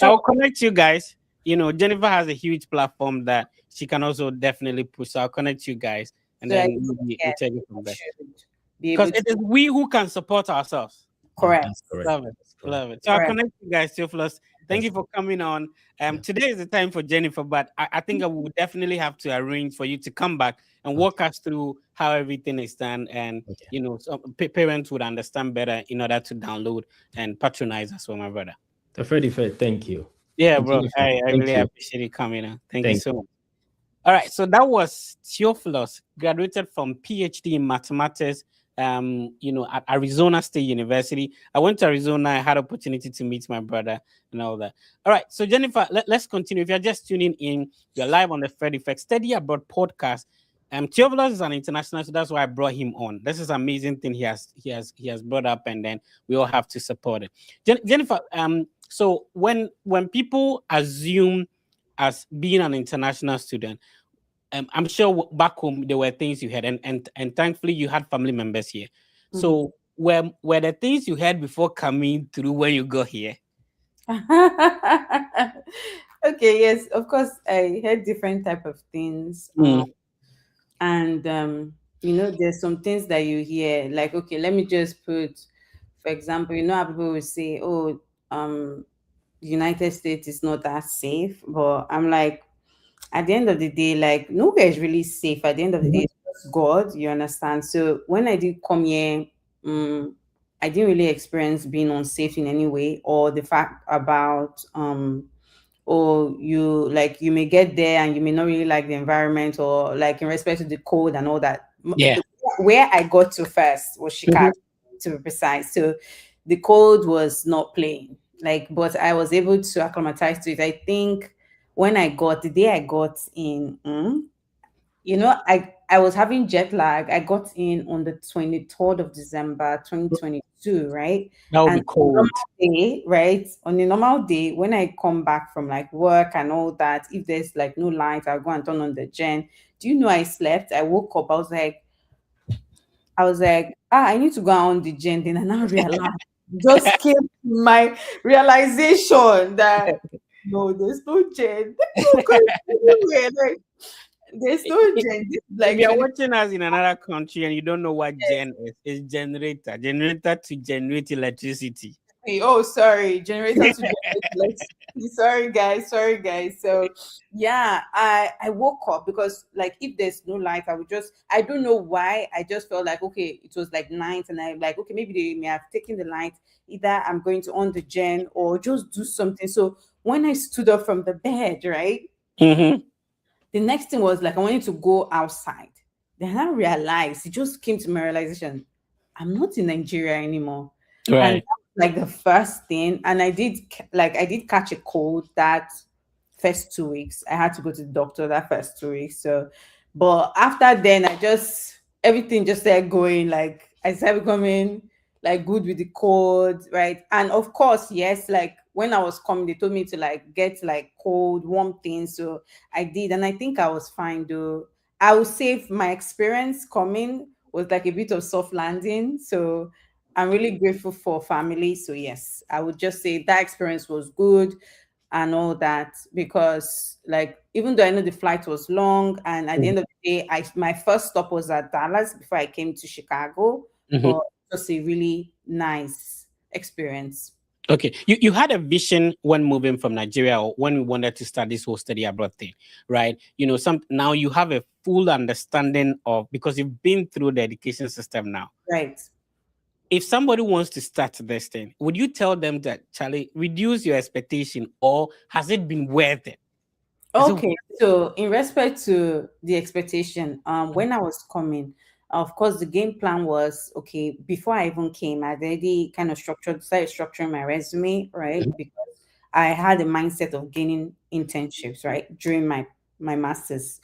I'll Sure. connect you guys. Jennifer has a huge platform that she can also definitely push. So I'll connect you guys, and So I then think, we yeah, take it from people there. should be Because able it is to. we who can support ourselves. Yeah, Correct. that's correct. Love it. That's correct. Love it. So I'll Correct. connect you guys, Theophilus. Thank That's you for coming on. Yeah. Today is the time for Jennifer, but I think I will definitely have to arrange for you to come back and walk us through how everything is done, and Okay. some parents would understand better in order to download and patronize us for my brother. So Freddy Fed, thank you. Yeah, And bro. Jennifer, I thank really you. appreciate you coming on. Thank you Thank so much. All right, so that was Theophilus, graduated from PhD in mathematics, at Arizona State University. I went to Arizona. I had opportunity to meet my brother and all that. All right, so Jennifer, let's continue. If you're just tuning in, you're live on the Fred Effect Study Abroad podcast. Theophilus is an international, so that's why I brought him on. This is an amazing thing he has brought up, and then we all have to support it. Jennifer, so when people assume as being an international student, I'm sure back home there were things you had, and thankfully you had family members here. Mm-hmm. So were the things you had before coming through when you got here? Okay, yes, of course, I heard different type of things, and there's some things that you hear, like, okay, let me just put, for example, how people will say, oh, United States is not that safe, but I'm like, at the end of the day, like, nowhere is really safe. At the end of the day, it's just God, you understand? So when I did come here, I didn't really experience being unsafe in any way, or the fact about or you may get there and you may not really like the environment, or like in respect to the cold and all that. Yeah. Where I got to first was Chicago, to be precise. So the cold was not playing, like, but I was able to acclimatize to it. I think when the day I got in, I was having jet lag. I got in on the 23rd of December 2022, right? That would And be cold. day, right? On a normal day, when I come back from like work and all that, if there's like no light, I'll go and turn on the gen. Do you know I slept? I woke up, I was like, I need to go on the gen. Then I now realized, just came to my realization that no, there's no gen. Like, there's no gen. Like, if you're watching us in another country and you don't know what gen is, it's generator to generate electricity. Oh, sorry, generator to generate electricity. Sorry guys. So yeah, I woke up because, like, if there's no light, I don't know why, I just felt like, okay, it was like night, and I'm like, okay, maybe they may have taken the light. Either I'm going to on the gen or just do something. So when I stood up from the bed, right, the next thing was like, I wanted to go outside. Then I realized, it just came to my realization, I'm not in Nigeria anymore. Right. And that was like the first thing. And I did catch a cold that first 2 weeks. I had to go to the doctor that first 2 weeks. So, but after then, everything just started going. Like, I started becoming like good with the cold, right? And of course, yes, like when I was coming, they told me to like get like cold, warm things. So I did, and I think I was fine though. I would say my experience coming was like a bit of soft landing. So I'm really grateful for family. So yes, I would just say that experience was good and all that, because like, even though I know the flight was long, and at the end of the day, my first stop was at Dallas before I came to Chicago. But just a really nice experience. Okay, you had a vision when moving from Nigeria, or when we wanted to start this whole study abroad thing, right? Now you have a full understanding of, because you've been through the education system now. Right. If somebody wants to start this thing, would you tell them that, Charlie, reduce your expectation, or has it been worth it? Okay, so in respect to the expectation, when I was coming, of course, the game plan was, okay, before I even came, I already kind of started structuring my resume, right? Because I had a mindset of gaining internships, right, during my master's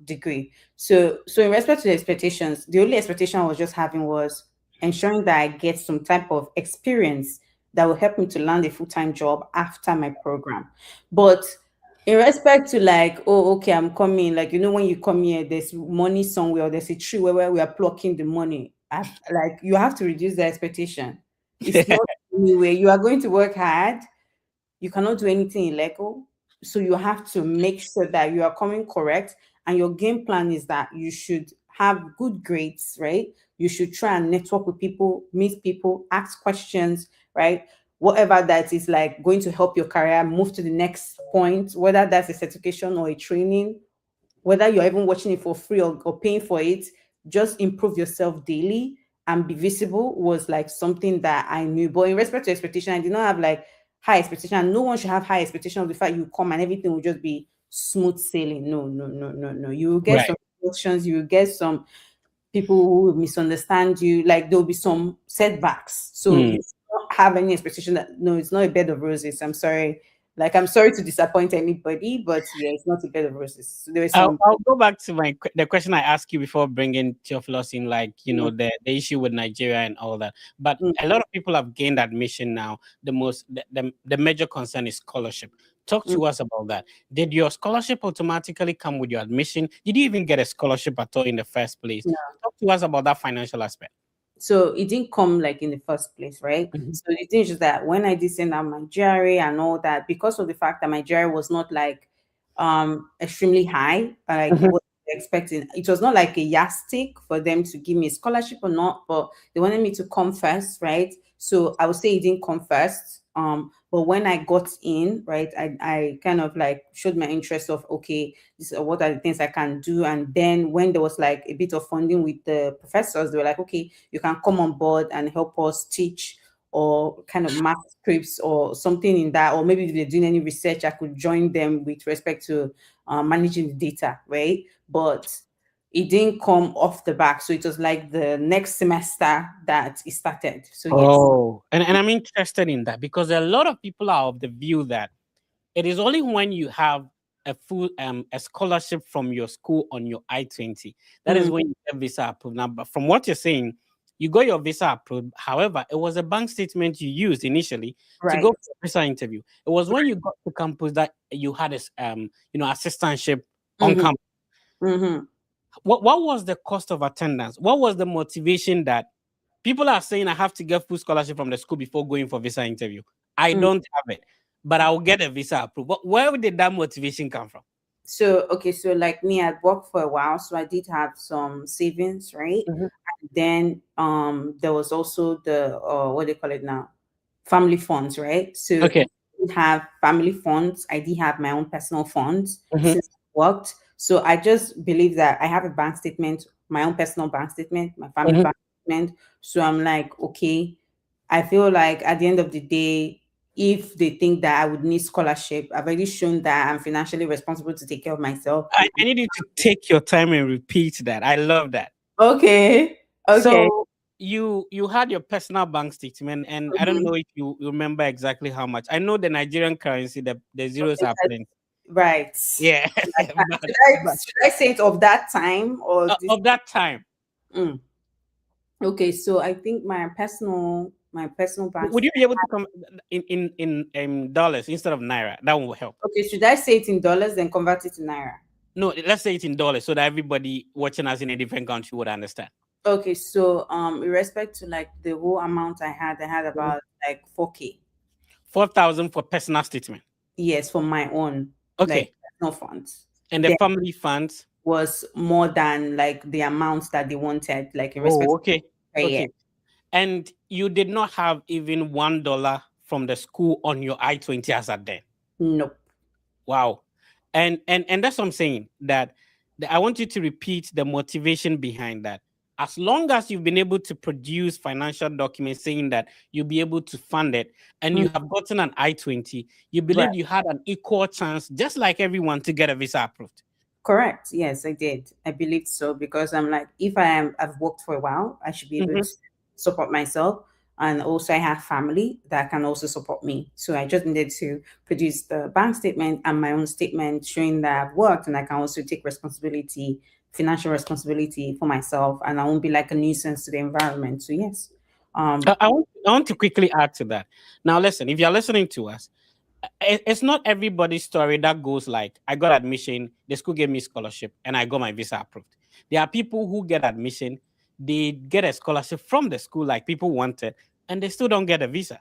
degree. So in respect to the expectations, the only expectation I was just having was ensuring that I get some type of experience that will help me to land a full-time job after my program. But in respect to like, oh, okay, I'm coming, like, when you come here, there's money somewhere, or there's a tree where we are plucking the money. Like, you have to reduce the expectation. It's not anyway. You are going to work hard. You cannot do anything illegal. So you have to make sure that you are coming correct. And your game plan is that you should have good grades, right? You should try and network with people, meet people, ask questions, right? Whatever that is like going to help your career move to the next point, whether that's a certification or a training, whether you're even watching it for free or paying for it, just improve yourself daily and be visible was like something that I knew. But in respect to expectation, I did not have like high expectation. No one should have high expectation of the fact you come and everything will just be smooth sailing. No, no, no, no, no. You will get Right. some questions, you will get some people who will misunderstand you, like there'll be some setbacks. So Mm. you don't have any expectation that no, it's not a bed of roses. I'm sorry. Like I'm sorry to disappoint anybody, but yeah, it's not a bed of roses. So there is some I'll go back to the question I asked you before bringing Theophilus in, like, mm, the issue with Nigeria and all that. But mm, a lot of people have gained admission now. The major concern is scholarship. Talk mm. to us about that. Did your scholarship automatically come with your admission? Did you even get a scholarship at all in the first place? No. Talk to us about that financial aspect. So it didn't come like in the first place, right? Mhm. So the thing is just that when I did send out my GRA and all that, because of the fact that my GRA was not like extremely high, like Mhm. what they expecting, it was not like a yardstick for them to give me a scholarship or not, but they wanted me to come first, right? So I would say it didn't come first. But when I got in, right, I kind of like showed my interest of okay, this what are the things I can do. And then when there was like a bit of funding with the professors, they were like, okay, you can come on board and help us teach or kind of mark scripts or something in that, or maybe if they're doing any research, I could join them with respect to managing the data, right? But it didn't come off the back, so it was like the next semester that it started. So yes. Oh, and I'm interested in that because a lot of people are of the view that it is only when you have a full a scholarship from your school on your I-20 that is Mm, when you get visa approved. Now, but from what you're saying, you got your visa approved. However, it was a bank statement you used initially to go right. for a visa interview. It was when you got to campus that you had a assistantship on Mm-hmm, campus. mm-hmm, What was the cost of attendance? What was the motivation that people are saying I have to get full scholarship from the school before going for visa interview? I mm. don't have it, but I'll get a visa approved. Where did that motivation come from? So okay, so like me, I'd worked for a while, so I did have some savings, right? Mhm. Then there was also the what do you call it now? Family funds, right? So Okay. I did have family funds. I did have my own personal funds Mhm. since I worked. So I just believe that I have a bank statement, my own personal bank statement, my family Mhm. bank statement. So I'm like, okay, I feel like at the end of the day, if they think that I would need scholarship, I've already shown that I'm financially responsible to take care of myself. I need you to take your time and repeat that. I love that. Okay. Okay. So you had your personal bank statement, and I don't Mhm. know if you remember exactly how much. I know the Nigerian currency, the zeros Okay, are plenty. right. Yeah, Like, but should I say it of that time or this? of that time, Mm. Okay, so I think my personal bank. would you be able to come in dollars instead of naira? That will help. Okay, should I say it in dollars then convert it to naira? No, let's say it in dollars so that everybody watching us in a different country would understand. Okay, so in respect to like the whole amount I had about like 4K. 4,000 for personal statement. Yes, for my own like Okay, personal funds. and the Then family funds. was more than like the amount that they wanted, like in respect Oh, to okay, per year. okay. And you did not have even $1 from the school on your I-20 as at then. Nope. Wow. And that's what I'm saying. That I want you to repeat the motivation behind that. As long as you've been able to produce financial documents saying that you'll be able to fund it and you Mm, have gotten an I-20, you right. believe you had an equal chance, just like everyone, to get a visa approved. Correct. Yes, I did. I believed so because I'm like, if I've worked for a while, I should be able Mhm. to support myself. And also I have family that can also support me. So I just needed to produce the bank statement and my own statement showing that I've worked and I can also take responsibility, financial responsibility for myself, and I won't be like a nuisance to the environment. So yes. I want to quickly add to that. Now, listen, if you're listening to us, it's not everybody's story that goes like I got admission, the school gave me scholarship, and I got my visa approved. There are people who get admission, they get a scholarship from the school like people wanted, and they still don't get a visa,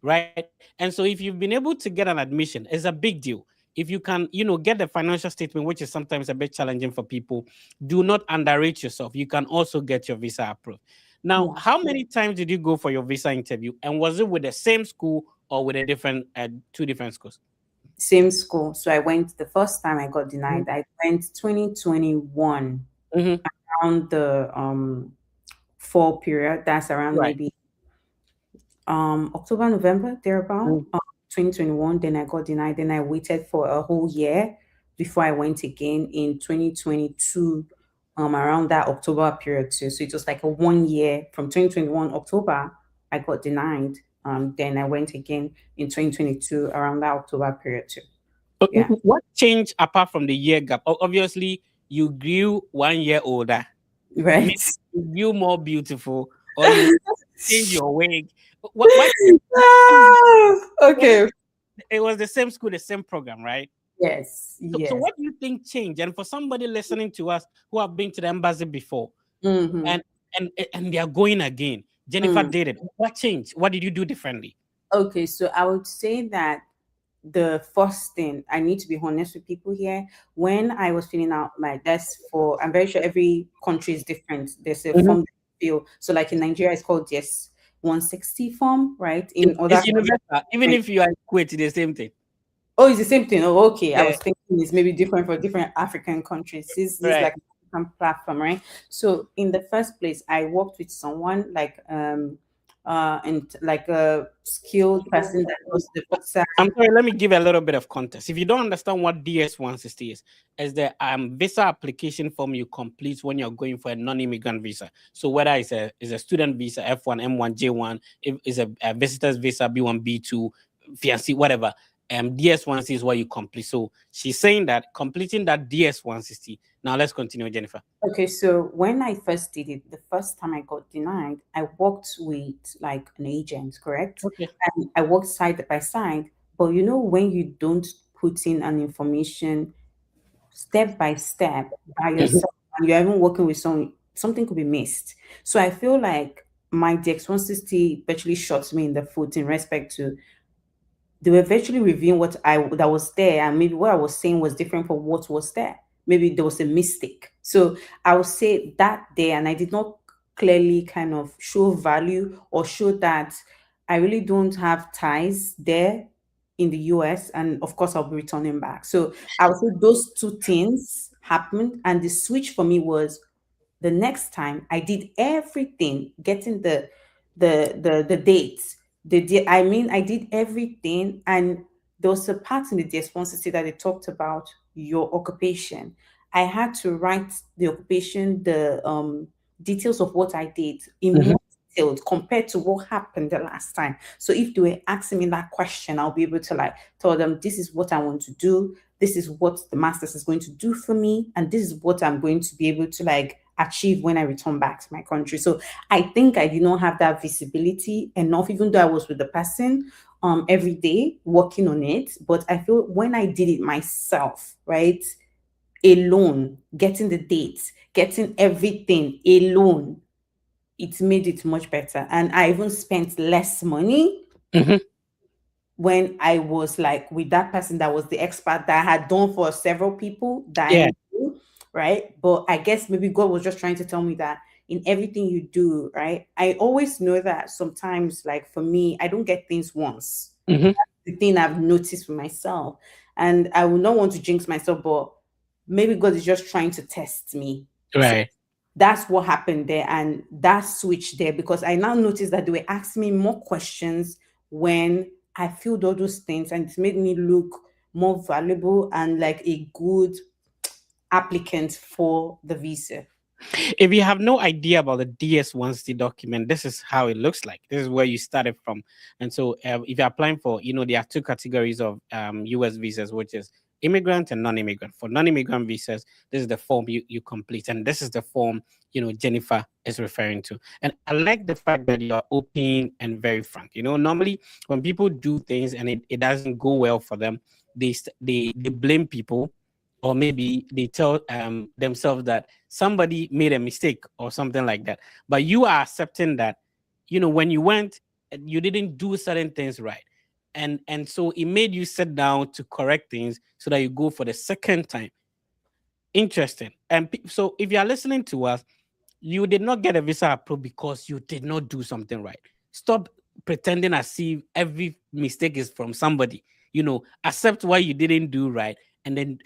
right? And so if you've been able to get an admission, it's a big deal. If you can, get the financial statement, which is sometimes a bit challenging for people, do not underrate yourself. You can also get your visa approved. Now, Yeah. how many times did you go for your visa interview, and was it with the same school or with a different, two different schools? Same school. So I went the first time I got Mhm. denied. I went 2021 Mhm. around the fall period. That's around Right. maybe October, November, thereabout, Mhm. 2021. Then I got denied. Then I waited for a whole year before I went again in 2022, around that October period too. So it was like a 1 year from 2021 October, I got denied. Then I went again in 2022 around that October period too. But Yeah. what changed apart from the year gap? Obviously, you grew 1 year older. Right. Maybe you grew more beautiful, or you changed your wig. What Okay. it was the same school, the same program, right? Yes. So Yes. what do you think changed? And for somebody listening to us who have been to the embassy before, Mhm. and they are going again, Jennifer did it. What changed? What did you do differently? Okay, so I would say that the first thing, I need to be honest with people here. When I was filling out my desk for, I'm very sure every country is different. There's a Mhm. form that you fill. So like in Nigeria, it's called DS 160 form, right? In other It's universal. Even if you are Kuwait, it's the same thing. Oh, it's the same thing. Oh, okay. I Yeah. was thinking it's maybe different for different African countries. This is Right. like a platform, right? So in the first place, I worked with someone like and like a skilled person that was the officer. I'm sorry, let me give a little bit of context. If you don't understand what DS-160 is the visa application form you complete when you're going for a non-immigrant visa. So whether it's a student visa, F1, M1, J1, if it's a visitor's visa, B1, B2, fiancé, whatever, DS-160 is what you complete. So she's saying that completing that DS-160. Now let's continue, Jennifer. Okay, so when I first did it, the first time I got denied, I worked with like an agent, correct? Okay. And I worked side by side. But you know, when you don't put in an information step by step by yourself, and you're even working with someone, something could be missed. So I feel like my DX160 virtually shot me in the foot in respect to they were virtually reviewing what I that was there, and maybe what I was saying was different from what was there. Maybe there was a mistake. So I would say that day, and I did not clearly kind of show value or show that I really don't have ties there in the US, and of course I'll be returning back. So I would say those two things happened, and the switch for me was the next time I did everything, getting the dates, I mean I did everything, and there was a part in the responsibility that they talked about your occupation. I had to write the occupation, the details of what I did in Mhm. more detail compared to what happened the last time. So if they were asking me that question, I'll be able to like tell them this is what I want to do, this is what the masters is going to do for me, and this is what I'm going to be able to like achieve when I return back to my country. So I think I did not have that visibility enough, even though I was with the person every day working on it. But I feel when I did it myself, right, alone, getting the dates, getting everything alone, it made it much better. And I even spent less money Mhm. when I was like with that person that was the expert that I had done for several people that Yeah. I knew, right? But I guess maybe God was just trying to tell me that in everything you do, right? I always know that sometimes, like for me, I don't get things once. Mhm. That's the thing I've noticed for myself. And I will not want to jinx myself, but maybe God is just trying to test me. So Right. that's what happened there, and that switch there, because I now noticed that they were asking me more questions when I filled all those things, and it made me look more valuable and like a good applicant for the visa. If you have no idea about the DS-160 document, this is how it looks like. This is where you started from. And so if you're applying for, there are two categories of US visas, which is immigrant and non-immigrant. For non-immigrant visas, this is the form you complete. And this is the form, Jennifer is referring to. And I like the fact that you're open and very frank. Normally when people do things and it doesn't go well for them, they blame people, or maybe they tell themselves that somebody made a mistake or something like that. But you are accepting that, when you went, you didn't do certain things right. And so it made you sit down to correct things so that you go for the second time. Interesting. And so if you are listening to us, you did not get a visa approved because you did not do something right. Stop pretending as if every mistake is from somebody. Accept what you didn't do right, and then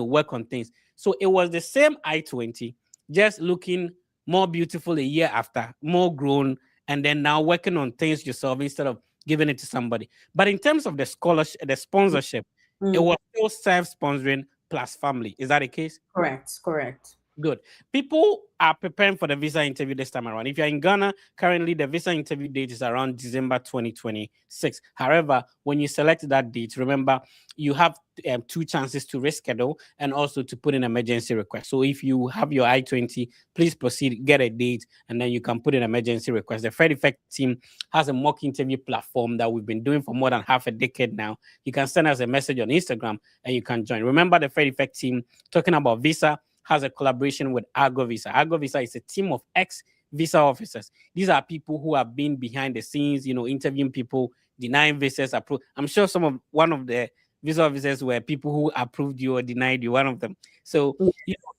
work on things. So it was the same I-20, just looking more beautiful a year after, more grown, and then now working on things yourself instead of giving it to somebody. But in terms of the scholarship, the sponsorship, it Mm. was still self-sponsoring, plus family. Is that the case? Correct. Good. People are preparing for the visa interview this time around. If you're in Ghana, currently the visa interview date is around December 2026. However, when you select that date, remember you have two chances to reschedule and also to put in emergency request. So if you have your I-20, please proceed, get a date, and then you can put in emergency request. The Fred Effect team has a mock interview platform that we've been doing for more than half a decade now. You can send us a message on Instagram and you can join. Remember the Fred Effect team talking about visa has a collaboration with Argo Visa. Argo Visa is a team of ex-visa officers. These are people who have been behind the scenes, interviewing people, denying visas, approve. I'm sure one of the visa officers were people who approved you or denied you, one of them. So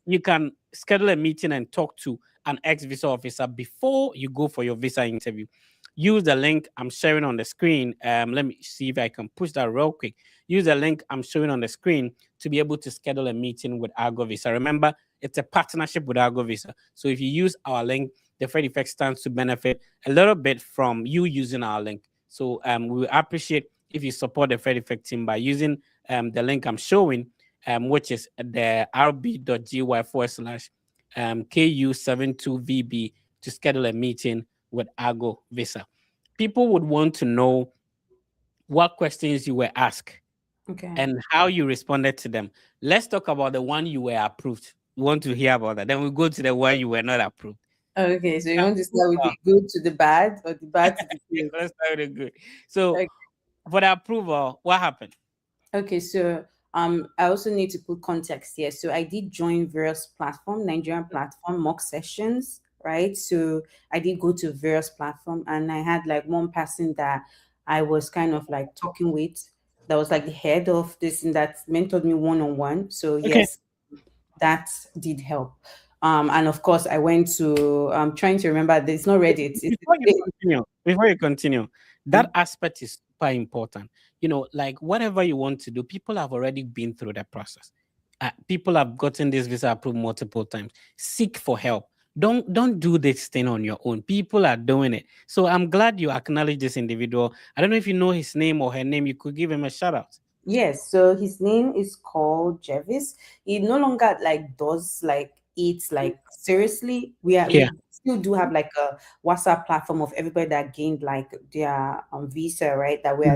you can schedule a meeting and talk to an ex-visa officer before you go for your visa interview. Use the link I'm sharing on the screen. Let me see if I can push that real quick. Use the link I'm showing on the screen to be able to schedule a meeting with Argo Visa. Remember, it's a partnership with Argo Visa. So if you use our link, the Fred Effect stands to benefit a little bit from you using our link. So we appreciate if you support the Fred Effect team by using the link I'm showing, which is the rb.gy/KU72VB to schedule a meeting with Argo Visa. People would want to know what questions you were asked and how you responded to them. Let's talk about the one you were approved. We want to hear about that. Then we'll go to the one you were not approved. Okay, so you want to start with the good to the bad or the bad to the good? Let's start with the good. So for the approval, what happened? Okay, so I also need to put context here. So I did join various Nigerian platform mock sessions, right? So I did go to various platform and I had like one person that I was kind of like talking with that was like the head of this and that mentored me one-on-one. So yes, that did help. And of course I went to I'm trying to remember it's not Reddit. Before you continue, that aspect is super important. Like whatever you want to do, people have already been through that process. People have gotten this visa approved multiple times. Seek for help. Don't do this thing on your own. People are doing it. So I'm glad you acknowledge this individual. I don't know if you know his name or her name. You could give him a shout out. Yes, so his name is called Jervis. He no longer like does like it's like seriously. We still do have like a WhatsApp platform of everybody that gained like their visa, right? That we're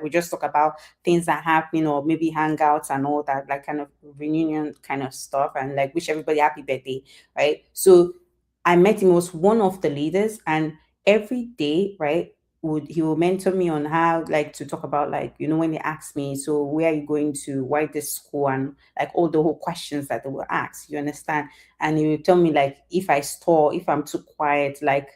we just talk about things that happen or maybe hangouts and all that, like kind of reunion kind of stuff, and like wish everybody happy birthday, right? So I met him, he was one of the leaders, and every day, right, he will mentor me on how like to talk about like when they ask me, so where are you going to, why this school, and like all the whole questions that they will ask, you understand? And he will tell me like if I'm too quiet, like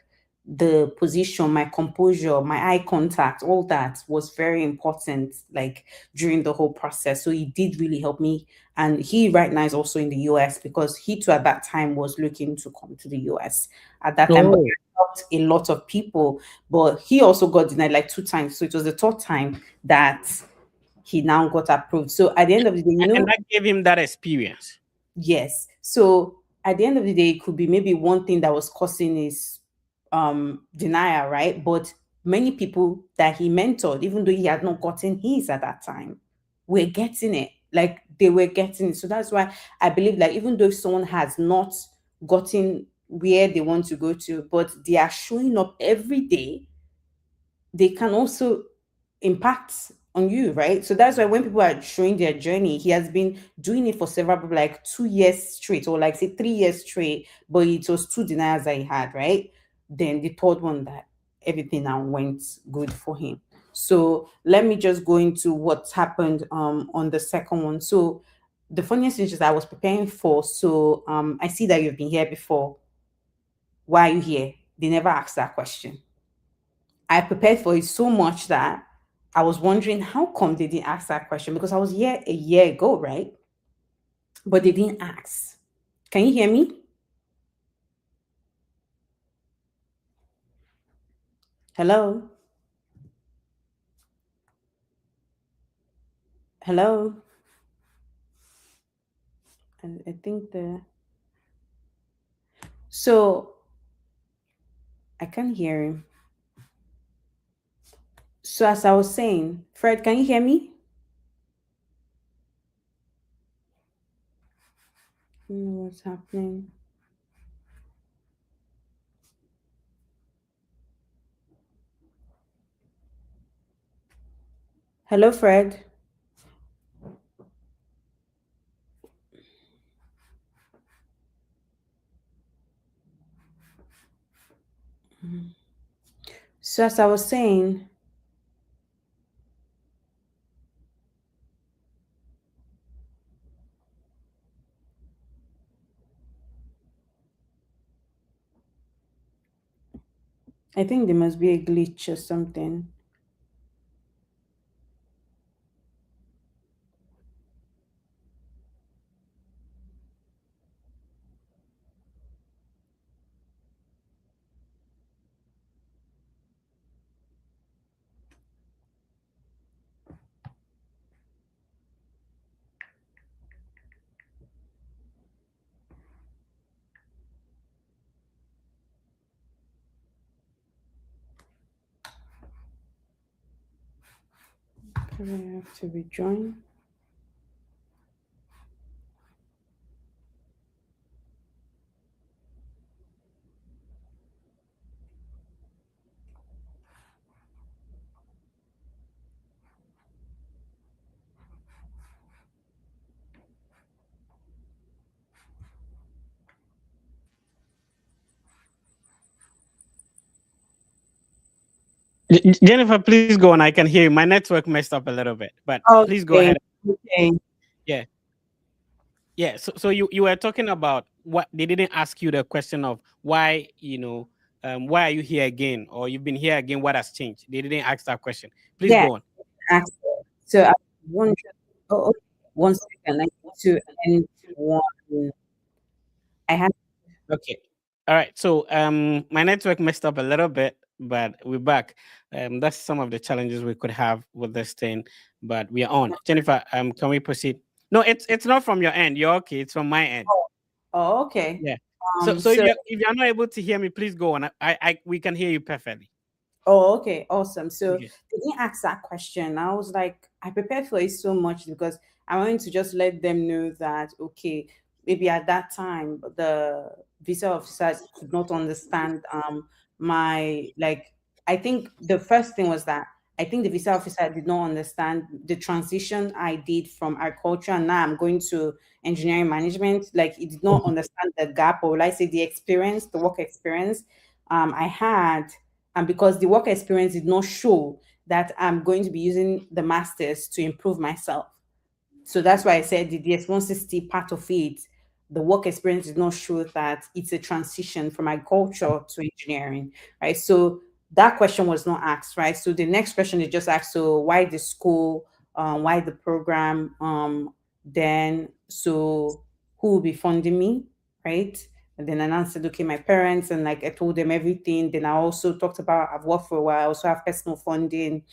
the position, my composure, my eye contact, all that was very important like during the whole process. So he did really help me. And he right now is also in the US because he too at that time was looking to come to the US at that time. But helped a lot of people, but he also got denied like 2 times. So it was the 3rd time that he now got approved. So at the end of the day, and that gave him that experience. Yes. So at the end of the day, it could be maybe one thing that was causing his denial, right? But many people that he mentored, even though he had not gotten his at that time, were getting it. Like they were getting it. So that's why I believe like even though someone has not gotten where they want to go to, but they are showing up every day, they can also impact on you, right? So that's why when people are showing their journey, he has been doing it for several, like 2 years straight, or like say 3 years straight, but it was 2 denials that he had, right? Then the 3rd one that everything now went good for him. So let me just go into what's happened on the 2nd one. So the funniest thing is I was preparing for, so I see that you've been here before. Why are you here? They never asked that question. I prepared for it so much that I was wondering how come they didn't ask that question, because I was here a year ago, right? But they didn't ask. Can you hear me? Hello? Hello? And I think so I can't hear him. So as I was saying, Fred, can you hear me? What's happening? Hello, Fred. So as I was saying, I think there must be a glitch or something. Probably have to rejoin. Jennifer, please go on. I can hear you. My network messed up a little bit, but please go Okay. ahead. Okay. Yeah. Yeah. So you were talking about what they didn't ask you the question of why, why are you here again? Or you've been here again, what has changed? They didn't ask that question. Please Yeah. go on. So I wonder. Oh, okay. 1 second. I need to end one. I have. Okay. All right. So my network messed up a little bit, but we're back. That's some of the challenges we could have with this thing, but we are on. Jennifer, can we proceed? No, it's not from your end. You're okay. It's from my end. Oh, okay. Yeah. So So if you're not able to hear me, please go on. I we can hear you perfectly. Oh, okay, awesome. So Okay. they didn't ask that question. I was like, I prepared for it so much because I wanted to just let them know that, okay, maybe at that time the visa officer could not understand my like I think the first thing was that I think the visa officer did not understand the transition I did from agriculture and now I'm going to engineering management. Like he did not understand the gap, or will I say the experience, the work experience I had, and because the work experience did not show that I'm going to be using the masters to improve myself. So that's why I said the DS160 part of it, the work experience did not show that it's a transition from agriculture to engineering, right? So that question was not asked, right? So the next question is just asked, so why the school, why the program, then so who will be funding me, right? And then I answered, okay, my parents, and like I told them everything. Then I also talked about I've worked for a while, I also have personal funding.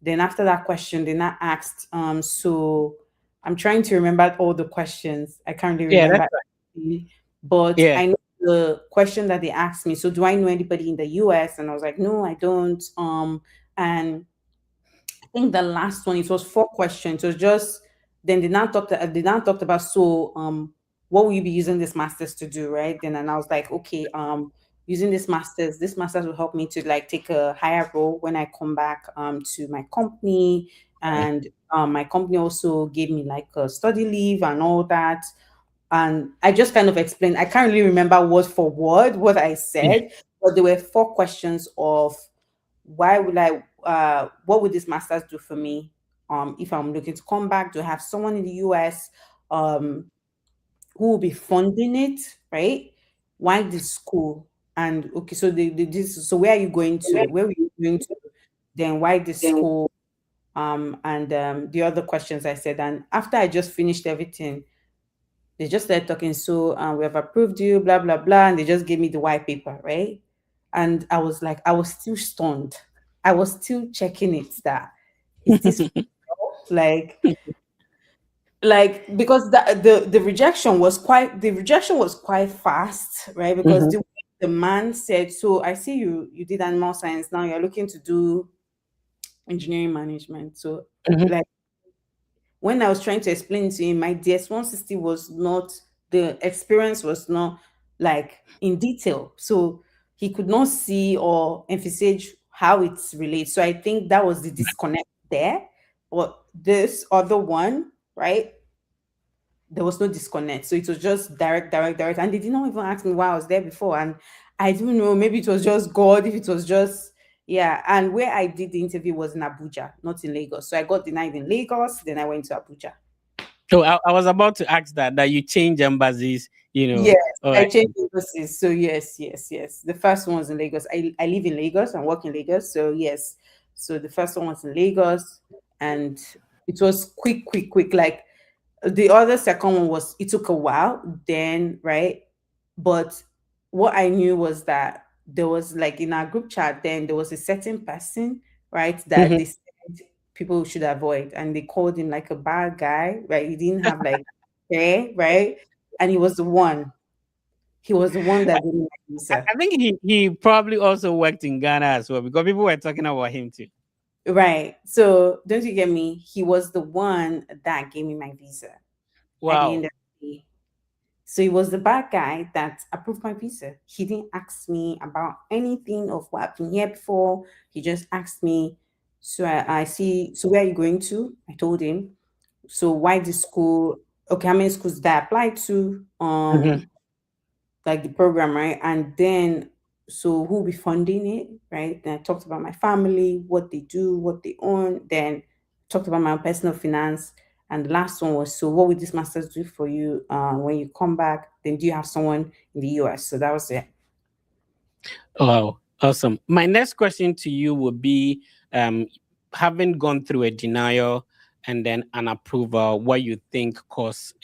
Then after that question, they not asked, so I'm trying to remember all the questions. I can't really Yeah, that's remember, right. everything, but Yeah. I know the question that they asked me. So do I know anybody in the US? And I was like, no, I don't. And I think the last one, it was 4 questions. It was just then they now talked about, so what will you be using this masters to do, right? Then and I was like, okay, using this masters will help me to like take a higher role when I come back to my company. And my company also gave me like a study leave and all that. And I just kind of explained, I can't really remember word for word what I Yeah. said, but there were 4 questions of why would I what would this masters do for me if I'm looking to come back, to have someone in the US um who will be funding it, right? Why the school? And okay, so so where are you going to? Where are you going to? Then why the school? And the other questions I said. And after I just finished everything, they just started talking. So we have approved you, blah blah blah, and they just gave me the white paper, right? And I was like, I was still stunned. I was still checking it. That is this like because the rejection was quite fast, right? Because Mhm. the man said, so I see you did animal science, now you're looking to do engineering management. So Mhm. like when I was trying to explain to him, my DS160 was not, the experience was not like in detail. So he could not see or emphasize how it relates. So I think that was the disconnect there. But this other one, right? There was no disconnect. So it was just direct, direct, direct. And they did not even ask me why I was there before. And I don't know, maybe it was just God, if it was just, yeah. And where I did the interview was in Abuja, not in Lagos. So I got denied in Lagos, then I went to Abuja. So I was about to ask that you change embassies, Yes, All I right. changed Lagos. So yes, yes, yes. The first one was in Lagos. I live in Lagos and work in Lagos. So yes. So the first one was in Lagos, and it was quick, quick, quick. Like the other second one was, it took a while then, right? But what I knew was that there was, like, in our group chat, then there was a certain person, right, that Mhm. they said people should avoid, and they called him like a bad guy, right? He didn't have like hair, right? And he was the one that didn't like I, visa. I think he probably also worked in Ghana as well because people were talking about him too. Right. So don't you get me? He was the one that gave me my visa at the end Wow. of the day. So he was the bad guy that approved my visa. He didn't ask me about anything of what I've been here before. He just asked me, so I see, so where are you going to? I told him. So why this school? Okay, how many schools that I applied to? Mhm. Like the program, right? And then, so who'll be funding it, right? Then I talked about my family, what they do, what they own. Then talked about my personal finance. And the last one was, so what would this masters do for you when you come back? Then do you have someone in the US? So that was it. Wow, awesome. My next question to you would be, um, having gone through a denial and then an approval, what you think caused,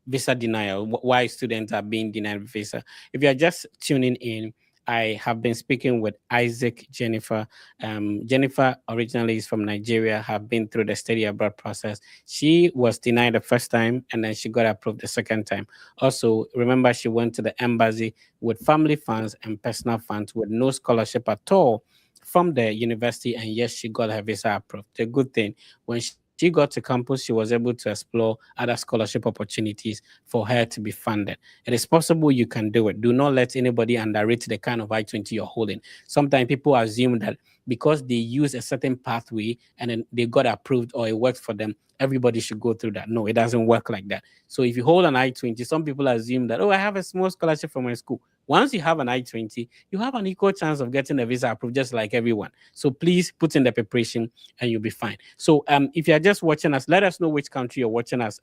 visa denial, why students are being denied visa. If you're just tuning in, I have been speaking with Isaac Jennifer. Jennifer originally is from Nigeria, have been through the study abroad process. She was denied the first time and then she got approved the second time. Also, remember, she went to the embassy with family funds and personal funds with no scholarship at all from the university. And yes, she got her visa approved. The good thing, when she got to campus, she was able to explore other scholarship opportunities for her to be funded. It is possible you can do it. Do not let anybody underrate the kind of I-20 you're holding. Sometimes people assume that because they use a certain pathway and then they got approved or it worked for them, everybody should go through that. No, it doesn't work like that. So if you hold an I-20, some people assume that, oh, I have a small scholarship from my school. Once you have an I-20, you have an equal chance of getting a visa approved just like everyone. So please put in the preparation and you'll be fine. So if you're just watching us, let us know which country you're watching us.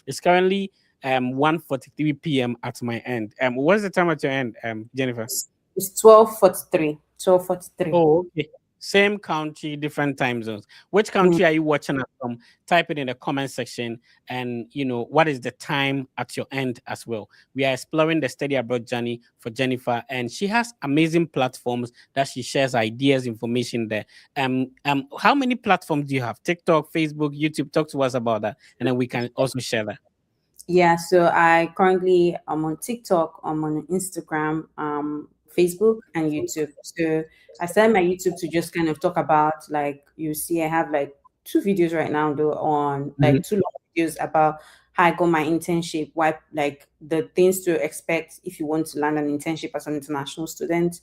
It's currently 1:43 p.m. at my end. What's the time at your end, Jennifer? It's 12:43. 12:43. Oh, okay. Same country, different time zones. Which country are you watching us from? Type it in the comment section, and what is the time at your end as well. We are exploring the study abroad journey for Jennifer, and she has amazing platforms that she shares ideas, information there. How many platforms do you have? TikTok, Facebook, YouTube. Talk to us about that, and then we can also share that. Yeah, so I currently I'm on TikTok, I'm on Instagram, Facebook and YouTube. So I started my YouTube to just kind of talk about, like, you see I have like two videos right now though, on like Mhm. two long videos about how I got my internship, why, like, the things to expect if you want to land an internship as an international student.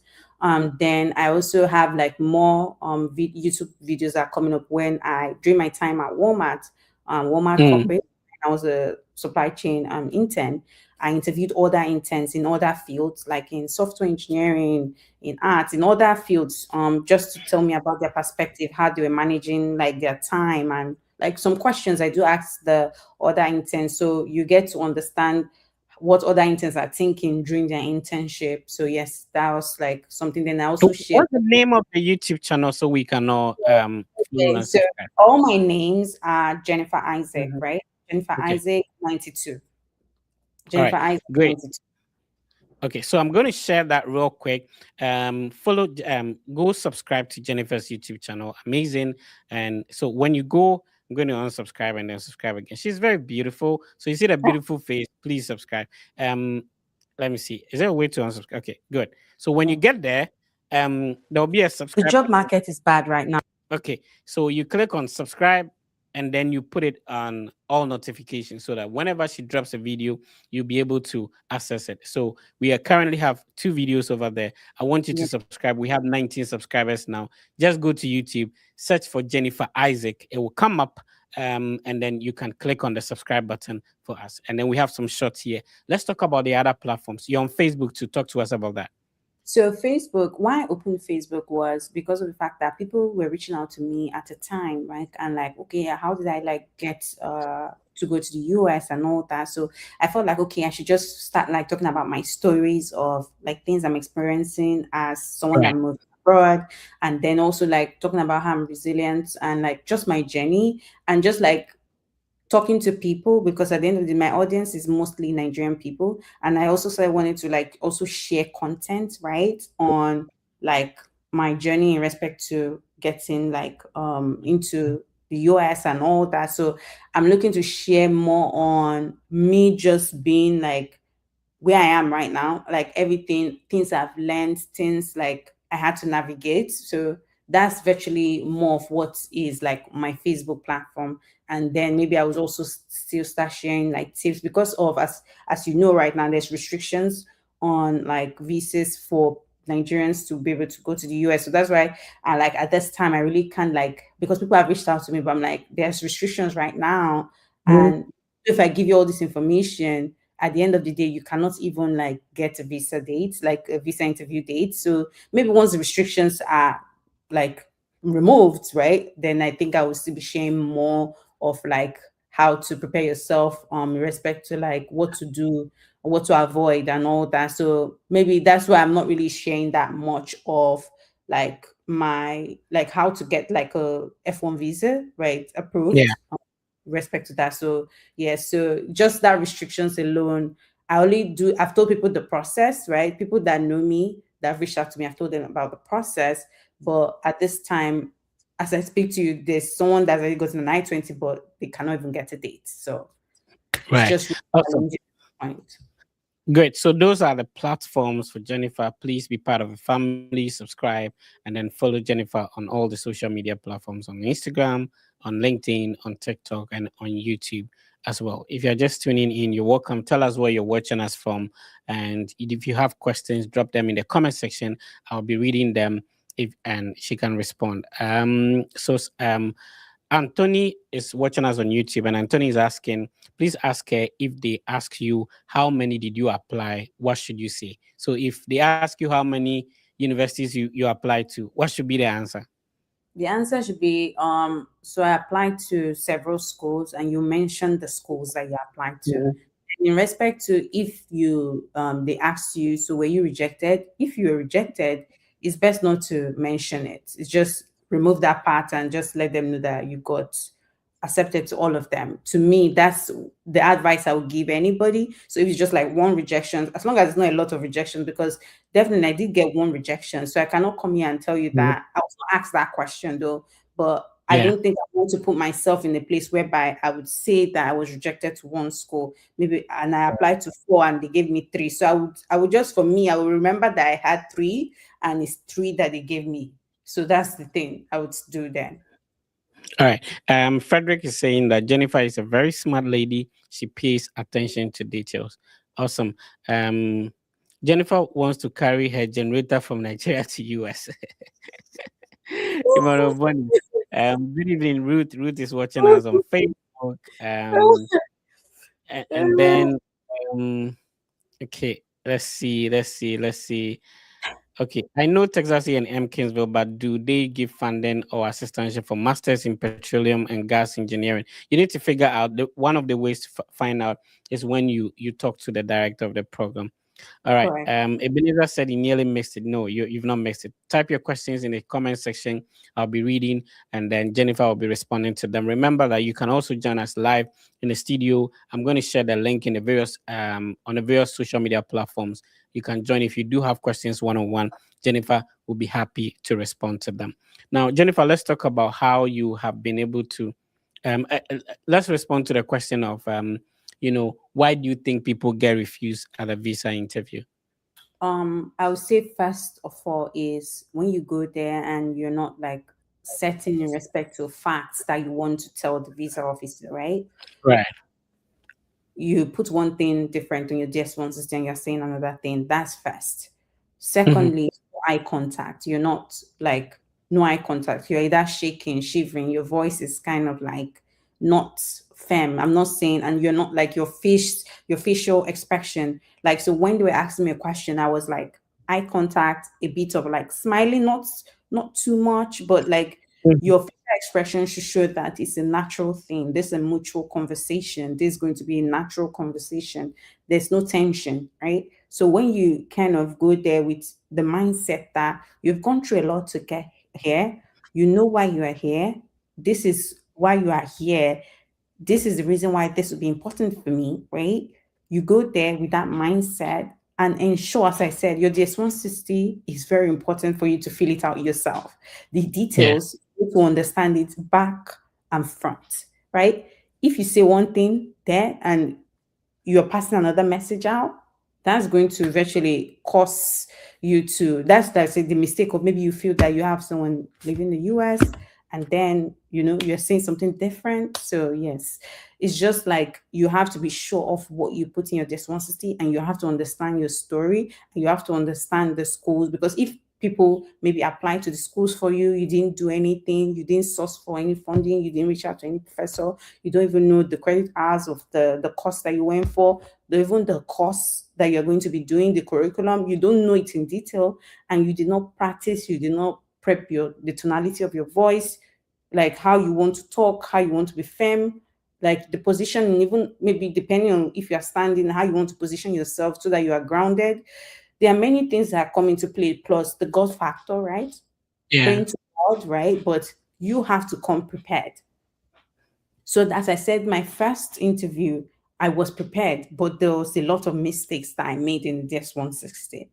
Then I also have like more YouTube videos that are coming up when I during my time at Walmart, Walmart Mm. corporate. I was a supply chain intern. I interviewed other interns in other fields, like in software engineering, in arts, in other fields, just to tell me about their perspective, how they were managing like their time, and like some questions I do ask the other interns, so you get to understand what other interns are thinking during their internship. So yes, that was like something. Then I So also shared. what's the name of the YouTube channel so we can all follow Okay, and so subscribe? all my names are Jennifer Isaac, Mhm. right? Jennifer Okay. Isaac 92. All Jennifer right. Isaac Great. 92. Okay, so I'm going to share that real quick. Follow, go subscribe to Jennifer's YouTube channel. Amazing. And so when you go, I'm going to unsubscribe and then subscribe again. She's very beautiful. So you see that beautiful face. Please subscribe. Um, Let me see. Is there a way to unsubscribe? Okay, good. So when you get there, there'll be a The subscribe job button. market is bad right now. Okay, so you click on subscribe. and then you put it on all notifications so that whenever she drops a video, you'll be able to access it. So we are currently have 2 videos over there. I want you to Yeah. subscribe. We have 19 subscribers now. Just go to YouTube, search for Jennifer Isaac. It will come up. And then you can click on the subscribe button for us. And then we have some shots here. Let's talk about the other platforms. You're on Facebook to talk to us about that. So Facebook, why I opened Facebook was because of the fact that people were reaching out to me at a time, right? And like, okay, how did I like get to go to the US and all that? So I felt like, okay, I should just start like talking about my stories of like things I'm experiencing as someone that Right. moved abroad, and then also like talking about how I'm resilient and like just my journey, and just like talking to people, because at the end of the day, my audience is mostly Nigerian people. And I also said I wanted to like also share content, right, on like my journey in respect to getting like into the US and all that. So I'm looking to share more on me just being like where I am right now, like everything, things I've learned, things like I had to navigate. So that's virtually more of what is like my Facebook platform. And then maybe I was also still start sharing like tips, because of, as you know, right now there's restrictions on like visas for Nigerians to be able to go to the US. So that's why I like at this time I really can't, like, because people have reached out to me, but I'm like, there's restrictions right now. And if I give you all this information, at the end of the day, you cannot even like get a visa date, like a visa interview date. So maybe once the restrictions are like removed, right, then I think I will still be sharing more of like how to prepare yourself in respect to like what to do, what to avoid and all that. So maybe that's why I'm not really sharing that much of like my like how to get like a F1 visa, right, Yeah. approved, respect to that. So yeah, so just that restrictions alone, I've told people the process, right? People that know me, that have reached out to me, I've told them about the process. But at this time, as I speak to you, there's someone that's already gotten an I-20, but they cannot even get a date. So it's Right. just really Awesome. challenging point. Great. So those are the platforms for Jennifer. Please be part of the family, subscribe, and then follow Jennifer on all the social media platforms on Instagram, on LinkedIn, on TikTok, and on YouTube as well. If you're just tuning in, you're welcome. Tell us where you're watching us from. And if you have questions, drop them in the comment section. I'll be reading them if and she can respond. Anthony is watching us on YouTube, and Anthony is asking, please ask her, if they ask you how many did you apply, what should you say? So if they ask you how many universities you applied to, what should be the answer? The answer should be so I applied to several schools, and you mentioned the schools that you applied to. In respect to, if you they asked you, so were you rejected? If you were rejected, it's best not to mention it. It's just remove that part and just let them know that you got accepted to all of them. To me, that's the advice I would give anybody. So if it's just like one rejection, as long as it's not a lot of rejection, because definitely I did get one rejection. So I cannot come here and tell you that. I also asked that question though, but I Yeah. don't think I want to put myself in a place whereby I would say that I was rejected to one school, maybe, and I applied to four and they gave me three. So I would just, for me, I will remember that I had three and it's three that they gave me. So that's the thing I would do then. All right. Frederick is saying that Jennifer is a very smart lady. She pays attention to details. Awesome. Um, Jennifer wants to carry her generator from Nigeria to US. Tomorrow morning. Good evening, Ruth. Ruth is watching us on Facebook. And then, um, okay, let's see. Okay, I know Texas A&M Kingsville, but do they give funding or assistance for masters in petroleum and gas engineering? You need to figure out one of the ways to find out is when you talk to the director of the program. All right. Correct. Ebenezer said he nearly missed it. No, you've not missed it. Type your questions in the comment section. I'll be reading, and then Jennifer will be responding to them. Remember that you can also join us live in the studio. I'm going to share the link in the various on the various social media platforms. You can join if you do have questions one-on-one. Jennifer will be happy to respond to them. Now, Jennifer, let's talk about how you have been able to. Let's respond to the question of why do you think people get refused at a visa interview? I would say first of all is when you go there and you're not like certain in respect to facts that you want to tell the visa officer, right? Right. You put one thing different on your DS1 system, you're saying another thing. That's first. Secondly, eye contact. You're not like no eye contact. You're either shaking, shivering. Your voice is kind of like not firm. I'm not saying, and you're not like your facial expression. Like, so when they were asking me a question, I was like eye contact, a bit of like smiling, not too much, but like your facial expression should show that it's a natural thing. This is a mutual conversation. This is going to be a natural conversation. There's no tension, right? So when you kind of go there with the mindset that you've gone through a lot to get here, you know why you are here. This is why you are here. This is the reason why this would be important for me, right? You go there with that mindset and ensure, as I said, your DS160 is very important for you to fill it out yourself. The details, you need to understand it back and front, right? If you say one thing there and you're passing another message out, that's going to virtually cause you to, that's like the mistake of maybe you feel that you have someone living in the US and then you're saying something different. So yes, it's just like you have to be sure of what you put in your DS160, and you have to understand your story, and you have to understand the schools, because if people maybe apply to the schools for you, you didn't do anything, you didn't source for any funding, you didn't reach out to any professor, you don't even know the credit hours of the course that you went for, even the course that you're going to be doing, the curriculum, you don't know it in detail, and you did not practice, you did not prep the tonality of your voice, like how you want to talk, how you want to be firm, like the position, and even maybe depending on if you're standing, how you want to position yourself so that you are grounded. There are many things that come into play, plus the God factor, right? Yeah. Praying to God, right? But you have to come prepared. So as I said, my first interview, I was prepared, but there was a lot of mistakes that I made in this 160.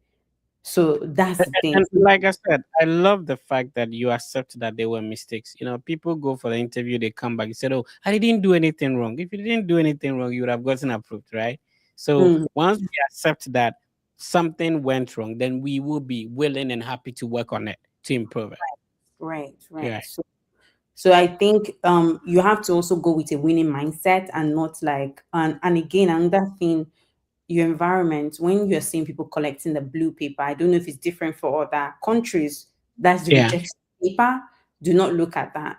So that's the thing. And like I said, I love the fact that you accept that there were mistakes. People go for the interview, they come back and said, "Oh, I didn't do anything wrong." If you didn't do anything wrong, you would have gotten approved, right? So Mm, once we accept that something went wrong, then we will be willing and happy to work on it to improve it. right. Yeah. So I think you have to also go with a winning mindset, and not like, and again, another thing, your environment, when you're seeing people collecting the blue paper, I don't know if it's different for other countries, that's the Yeah. rejection paper. Do not look at that.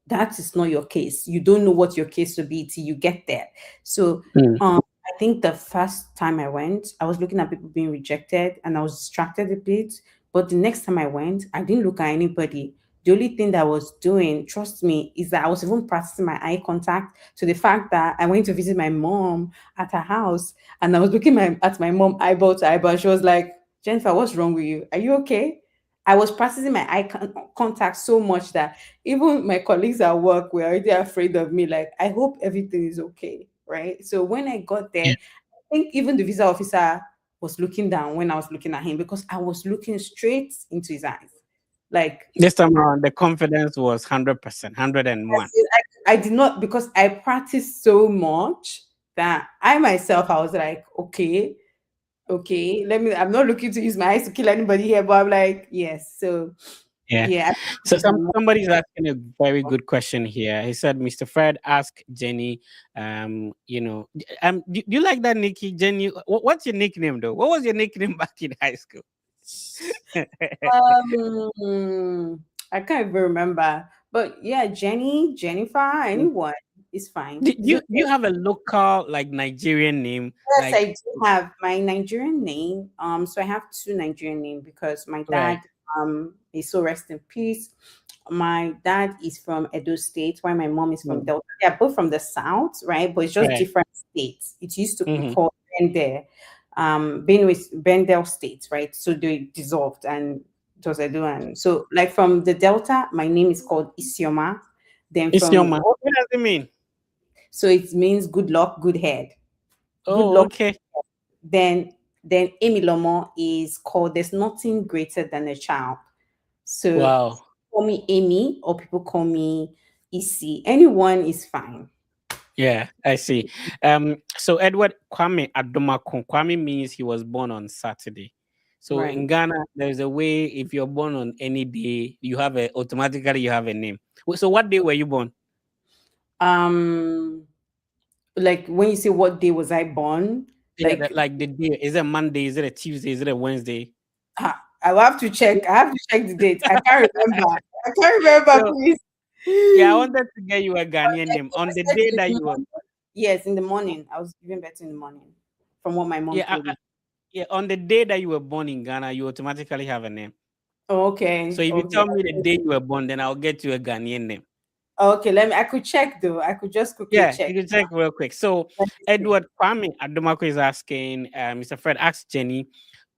That is not your case. You don't know what your case will be till you get there. So I think the first time I went, I was looking at people being rejected and I was distracted a bit. But the next time I went, I didn't look at anybody. The only thing that I was doing, trust me, is that I was even practicing my eye contact, to the fact that I went to visit my mom at her house and I was looking at my mom eyeball to eyeball. She was like, "Jennifer, what's wrong with you? Are you okay?" I was practicing my eye contact so much that even my colleagues at work were already afraid of me. Like, I hope everything is okay, right? So when I got there, Yeah. I think even the visa officer was looking down when I was looking at him, because I was looking straight into his eyes. Like, This time around, the confidence was 100%, 101. I did not, because I practiced so much that I myself, I was like, okay, I'm not looking to use my eyes to kill anybody here, but I'm like, yes. So Yeah. yeah. So somebody's asking a very good question here. He said, "Mr. Fred, ask Jenny, do you like that Nikki? Jenny, what's your nickname though? What was your nickname back in high school?" I can't even remember, but yeah, Jennifer, anyone is fine. Do It's you, okay. do you have a local, like, Nigerian name? Yes, I Like, do have my Nigerian name. So I have two Nigerian names because my dad right, is, so rest in peace. My dad is from Edo State, while my mom is from mm, Delta. They are both from the south, right? But it's just right. different states. It used to be Mhm. called Bendel, Bendel State, right? So they dissolved and it was Edo. And so, like, from the Delta, my name is called Isioma. Then It's your from, man. What does it mean? so it means good luck, good head. Good Oh, luck. okay. Then Amy Lomo is called "There's Nothing Greater Than a Child." So Wow. call me Amy, or people call me Isi. Anyone is fine. Yeah, I see. So Edward Kwame Adomako. Kwame means he was born on Saturday. So in Ghana, there's a way if you're born on any day, you have automatically you have a name. So what day were you born? Like when you say what day was I born? Yeah, like the day. Is it Monday? Is it a Tuesday? Is it a Wednesday? I will have to check. I have to check the date. I can't remember. So, please. Yeah, I wanted to get you a Ghanaian name on the day that you were. Yes, in the morning. I was giving birth in the morning, from what my mom told me. Yeah, on the day that you were born in Ghana, you automatically have a name. Oh, okay. So if you tell me the day you were born, then I'll get you a Ghanaian name. Okay, I could check though. I could just quickly check. You can check real quick. So Edward Kwame Adomako is asking, Mr. Fred asked Jenny,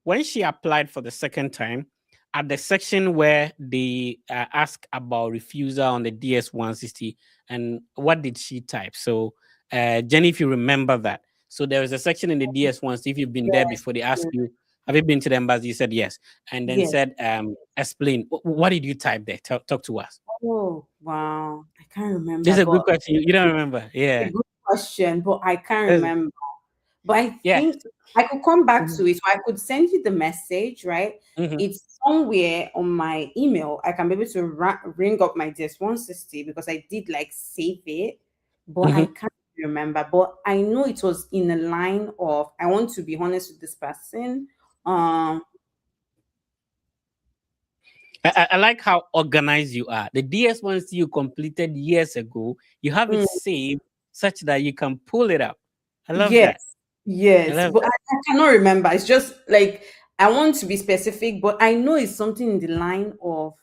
when she applied for the second time, at the section where they ask about refusal on the DS-160, and what did she type? So Jenny, if you remember that. So there is a section in the DS-160, if you've been there before, they ask you, have you been to the embassy? You said yes. And then said, explain. What did you type there? Talk to us. Oh, wow. I can't remember. This is a good question. You don't remember? Yeah. A good question, but I can't remember. But I think I could come back to it. So I could send you the message, right? It's somewhere on my email. I can be able to ring up my DS-160 because I did like save it, but I can't remember. But I know it was in the line of, I want to be honest with this person. I like how organized you are. The DS-160 you completed years ago, you have it saved such that you can pull it up. I love that. Yes, but I cannot remember. It's just like I want to be specific, but I know it's something in the line of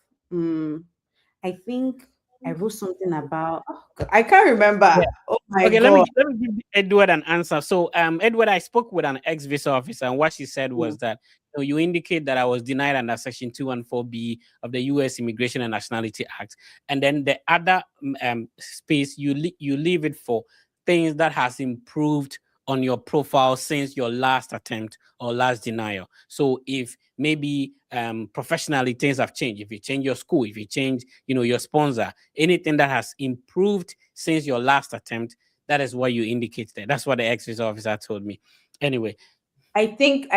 I think I wrote something about I can't remember. Yeah. Oh my God. Let me give Edward an answer. So Edward, I spoke with an ex-visa officer, and what she said was that you indicate that I was denied under Section 214B of the U.S. Immigration and Nationality Act, and then the other space you leave it for things that has improved on your profile since your last attempt or last denial. So if maybe professionally things have changed, if you change your school, if you change, your sponsor, anything that has improved since your last attempt, that is what you indicate there. That's what the ex-visa officer told me. Anyway. I think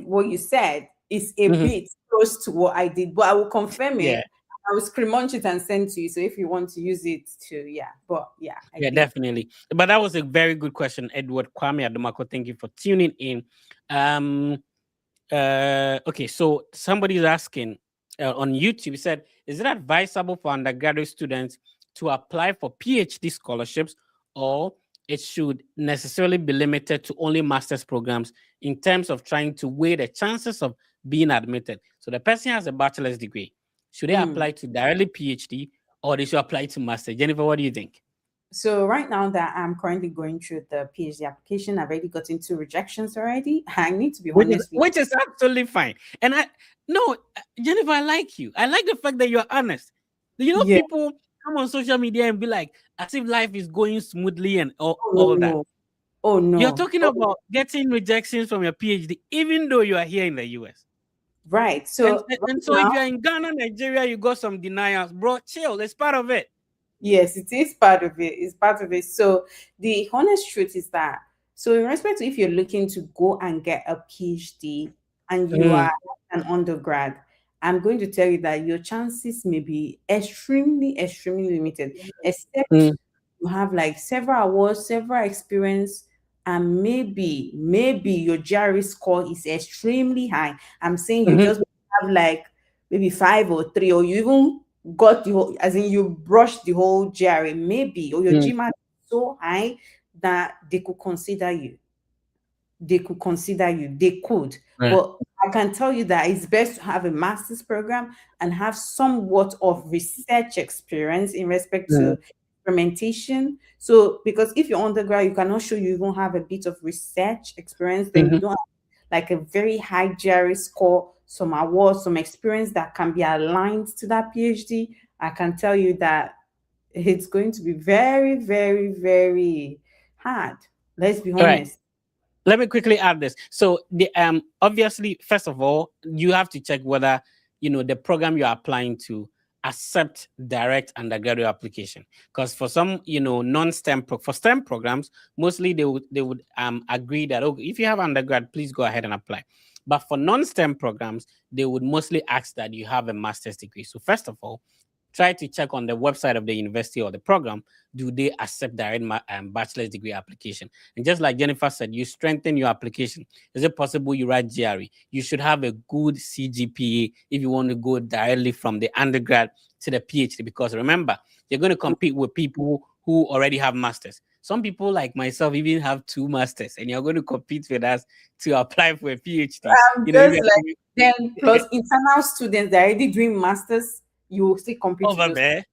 what you said is a bit close to what I did, but I will confirm it. Yeah. I will screenshot it and send to you. So if you want to use it to, definitely. But that was a very good question, Edward Kwame Adomako. Thank you for tuning in. Okay, so somebody's asking on YouTube, he said, is it advisable for undergraduate students to apply for PhD scholarships, or it should necessarily be limited to only master's programs in terms of trying to weigh the chances of being admitted? So the person has a bachelor's degree. Should they apply to directly PhD, or they should apply to master? Jennifer, what do you think? So right now that I'm currently going through the PhD application, I've already gotten 2 rejections already. I need to be honest. Which is absolutely fine. And Jennifer, I like you. I like the fact that you're honest. People come on social media and be like, as if life is going smoothly and all that. Oh no. You're talking about getting rejections from your PhD, even though you are here in the US. Right. So and so if you're in Ghana, Nigeria, you got some denials, bro. Chill. It's part of it. Yes, it is part of it. It's part of it. So the honest truth is that, so in respect to if you're looking to go and get a PhD and you are an undergrad, I'm going to tell you that your chances may be extremely, extremely limited, except you have like several awards, several experience, and maybe your GRE score is extremely high. I'm saying you just have like maybe 5 or 3, or you even got the whole, as in you brushed the whole GRE, maybe, or your GMAT is so high that they could consider you. They could. Right. But I can tell you that it's best to have a master's program and have somewhat of research experience in respect to experimentation. So, because if you're undergrad, you cannot show you even have a bit of research experience, then you don't have like a very high GRE score, some awards, some experience that can be aligned to that PhD. I can tell you that it's going to be very, very, very hard. Let's be honest. Right. Let me quickly add this. So the obviously, first of all, you have to check whether the program you're applying to accept direct undergraduate application. Because for some, non-STEM for STEM programs, mostly they would agree that, okay, if you have undergrad, please go ahead and apply. But for non-STEM programs, they would mostly ask that you have a master's degree. So first of all, try to check on the website of the university or the program. Do they accept direct bachelor's degree application? And just like Jennifer said, you strengthen your application. Is it possible you write GRE? You should have a good CGPA if you want to go directly from the undergrad to the PhD, because remember, you're going to compete with people who already have masters. Some people like myself even have 2 masters, and you're going to compete with us to apply for a PhD. You know, Just like then plus internal students that are already doing masters, you will still compete with over those. there.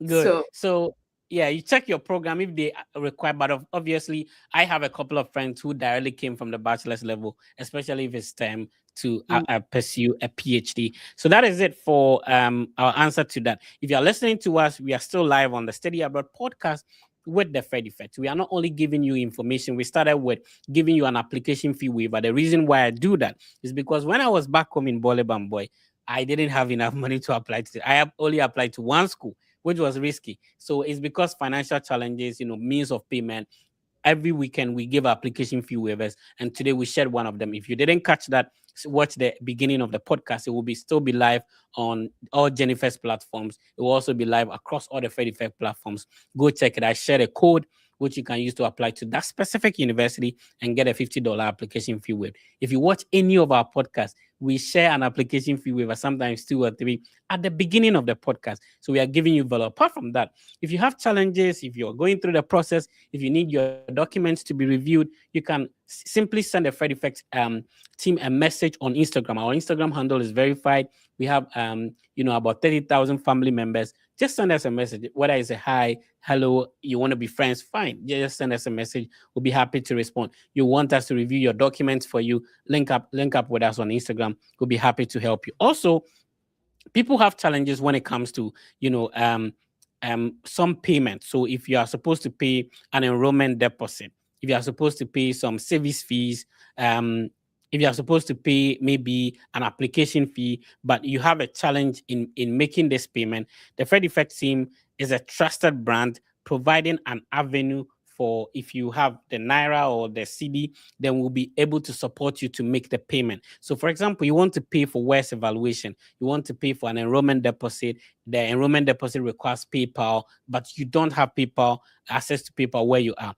Good. So So yeah, you check your program if they require, but obviously I have a couple of friends who directly came from the bachelor's level, especially if it's STEM, to pursue a PhD. So that is it for our answer to that. If you're listening to us, we are still live on the Study Abroad podcast with the Fed Effect. We are not only giving you information, we started with giving you an application fee waiver. The reason why I do that is because when I was back home in Bole Bamboy, I didn't have enough money to apply to. I have only applied to one school, which was risky. So it's because financial challenges, means of payment. Every weekend we give application fee waivers, and today we shared one of them. If you didn't catch that, watch the beginning of the podcast. It will still be live on all Jennifer's platforms. It will also be live across all the Fed Effect platforms. Go check it. I shared a code which you can use to apply to that specific university and get a $50 application fee waiver. If you watch any of our podcasts, we share an application fee waiver, sometimes 2 or 3 at the beginning of the podcast. So we are giving you value. Apart from that, if you have challenges, if you're going through the process, if you need your documents to be reviewed, you can simply send a Fed Effect team a message on Instagram. Our Instagram handle is verified. We have about 30,000 family members. Just send us a message, whether it's a hi, hello, you want to be friends, fine. Just send us a message. We'll be happy to respond. You want us to review your documents for you, link up with us on Instagram. We'll be happy to help you. Also, people have challenges when it comes to, some payment. So if you are supposed to pay an enrollment deposit, if you are supposed to pay some service fees, if you are supposed to pay maybe an application fee, but you have a challenge in making this payment, the Fed Effect team is a trusted brand providing an avenue for, if you have the Naira or the CD, then we'll be able to support you to make the payment. So for example, you want to pay for WES evaluation, you want to pay for an enrollment deposit, the enrollment deposit requires PayPal, but you don't have PayPal, access to PayPal where you are.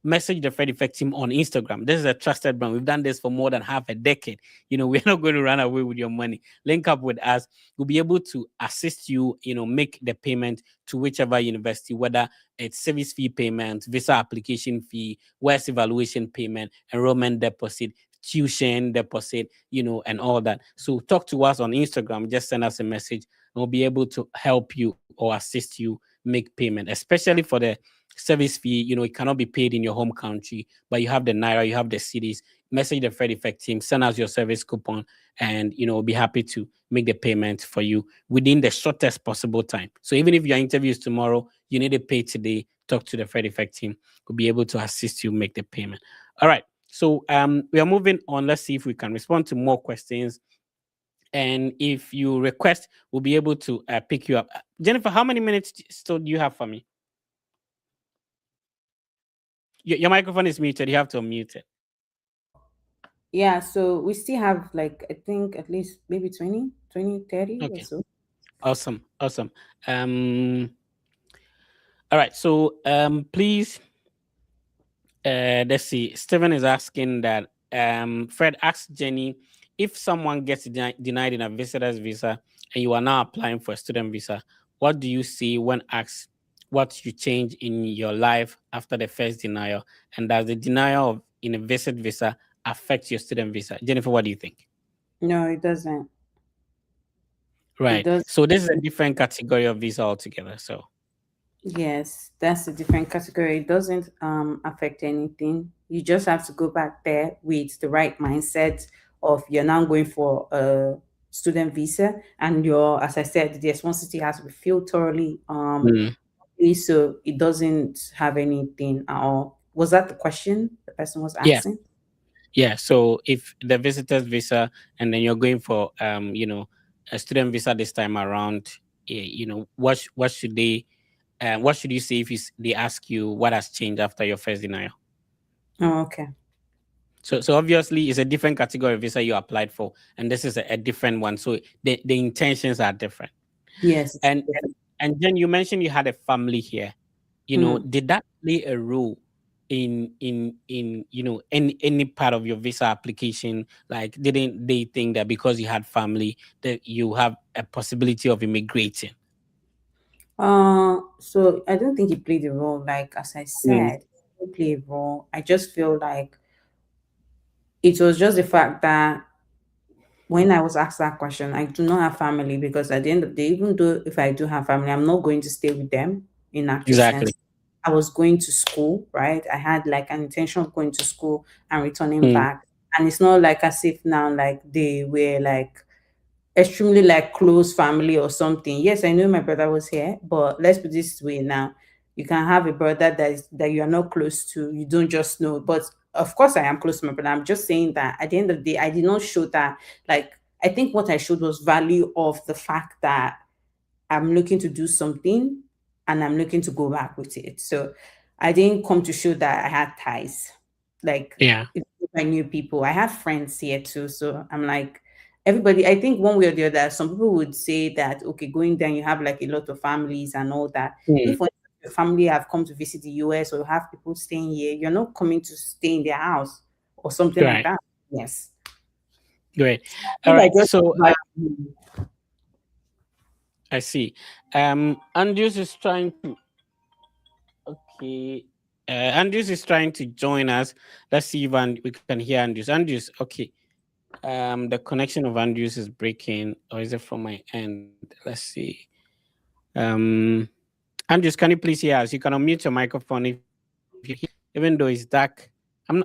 Message the Fed Effect team on Instagram. This is a trusted brand. We've done this for more than half a decade. We're not going to run away with your money. Link up with us. We'll be able to assist you, make the payment to whichever university, whether it's service fee payment, visa application fee, WES evaluation payment, enrollment deposit, tuition deposit, and all that. So talk to us on Instagram. Just send us a message and we'll be able to help you or assist you make payment, especially for the service fee. It cannot be paid in your home country, but you have the Naira, you have the cities. Message the Fed Effect team, send us your service coupon, and we'll be happy to make the payment for you within the shortest possible time. So even if your interview is tomorrow, you need to pay today, talk to the Fed Effect team. We'll be able to assist you make the payment. All right. So we are moving on. Let's see if we can respond to more questions. And if you request, we'll be able to pick you up. Jennifer, how many minutes still do you have for me? Your microphone is muted. You have to unmute it. yeah, so we still have I think at least maybe 20, 30 Okay. or so. Awesome. All right. So please, let's see. Steven is asking that Fred asks Jenny, if someone gets denied in a visitor's visa and you are now applying for a student visa, what do you see when asked what you change in your life after the first denial? And does the denial in a visit visa affect your student visa? Jennifer, what do you think? No, it doesn't. Right. does- So this is a different category of visa altogether. So Yes, that's a different category. It doesn't affect anything. You just have to go back there with the right mindset of you're now going for a student visa, and as I said, the responsibility has to be filled thoroughly. So it doesn't have anything at all. Was that the question the person was yeah. asking? Yeah. So if the visitor's visa and then you're going for a student visa this time around, what should they what should you say if they ask you what has changed after your first denial? Oh, okay. So obviously it's a different category of visa you applied for, and this is a different one. So the intentions are different. Yes. And then you mentioned you had a family here. Did that play a role in any part of your visa application? Like, didn't they think that because you had family that you have a possibility of immigrating? So I don't think it played a role. Like as I Mm. said, it didn't play a role. I just feel like it was just the fact that when I was asked that question, I do not have family, because at the end of the day, even though if I do have family, I'm not going to stay with them in actual sense. Exactly. I was going to school, right? I had like an intention of going to school and returning Mm. back. And it's not like as if now like they were like extremely like close family or something. Yes, I know my brother was here, but let's put this way now. You can have a brother that you are not close to, you don't just know. But of course I am close to my brother. I'm just saying that at the end of the day, I did not show that. Like, I think what I showed was value of the fact that I'm looking to do something and I'm looking to go back with it. So I didn't come to show that I had ties. Like, Yeah. if I knew people, I have friends here too. So I'm like, everybody, I think one way or the other, some people would say that, okay, going there, you have like a lot of families and all that. Mm. If when your family have come to visit the US or you have people staying here, you're not coming to stay in their house or something like Right. that. Yes. Great. I All think I right. just So like, I see. Andrews is trying to. Okay. Andrews is trying to join us. Let's see if we can hear Andrews. Andrews, okay. The connection of Andrews is breaking, or is it from my end? Let's see. Um, Andrews, can you please hear us? You can unmute your microphone if you hear, even though it's dark.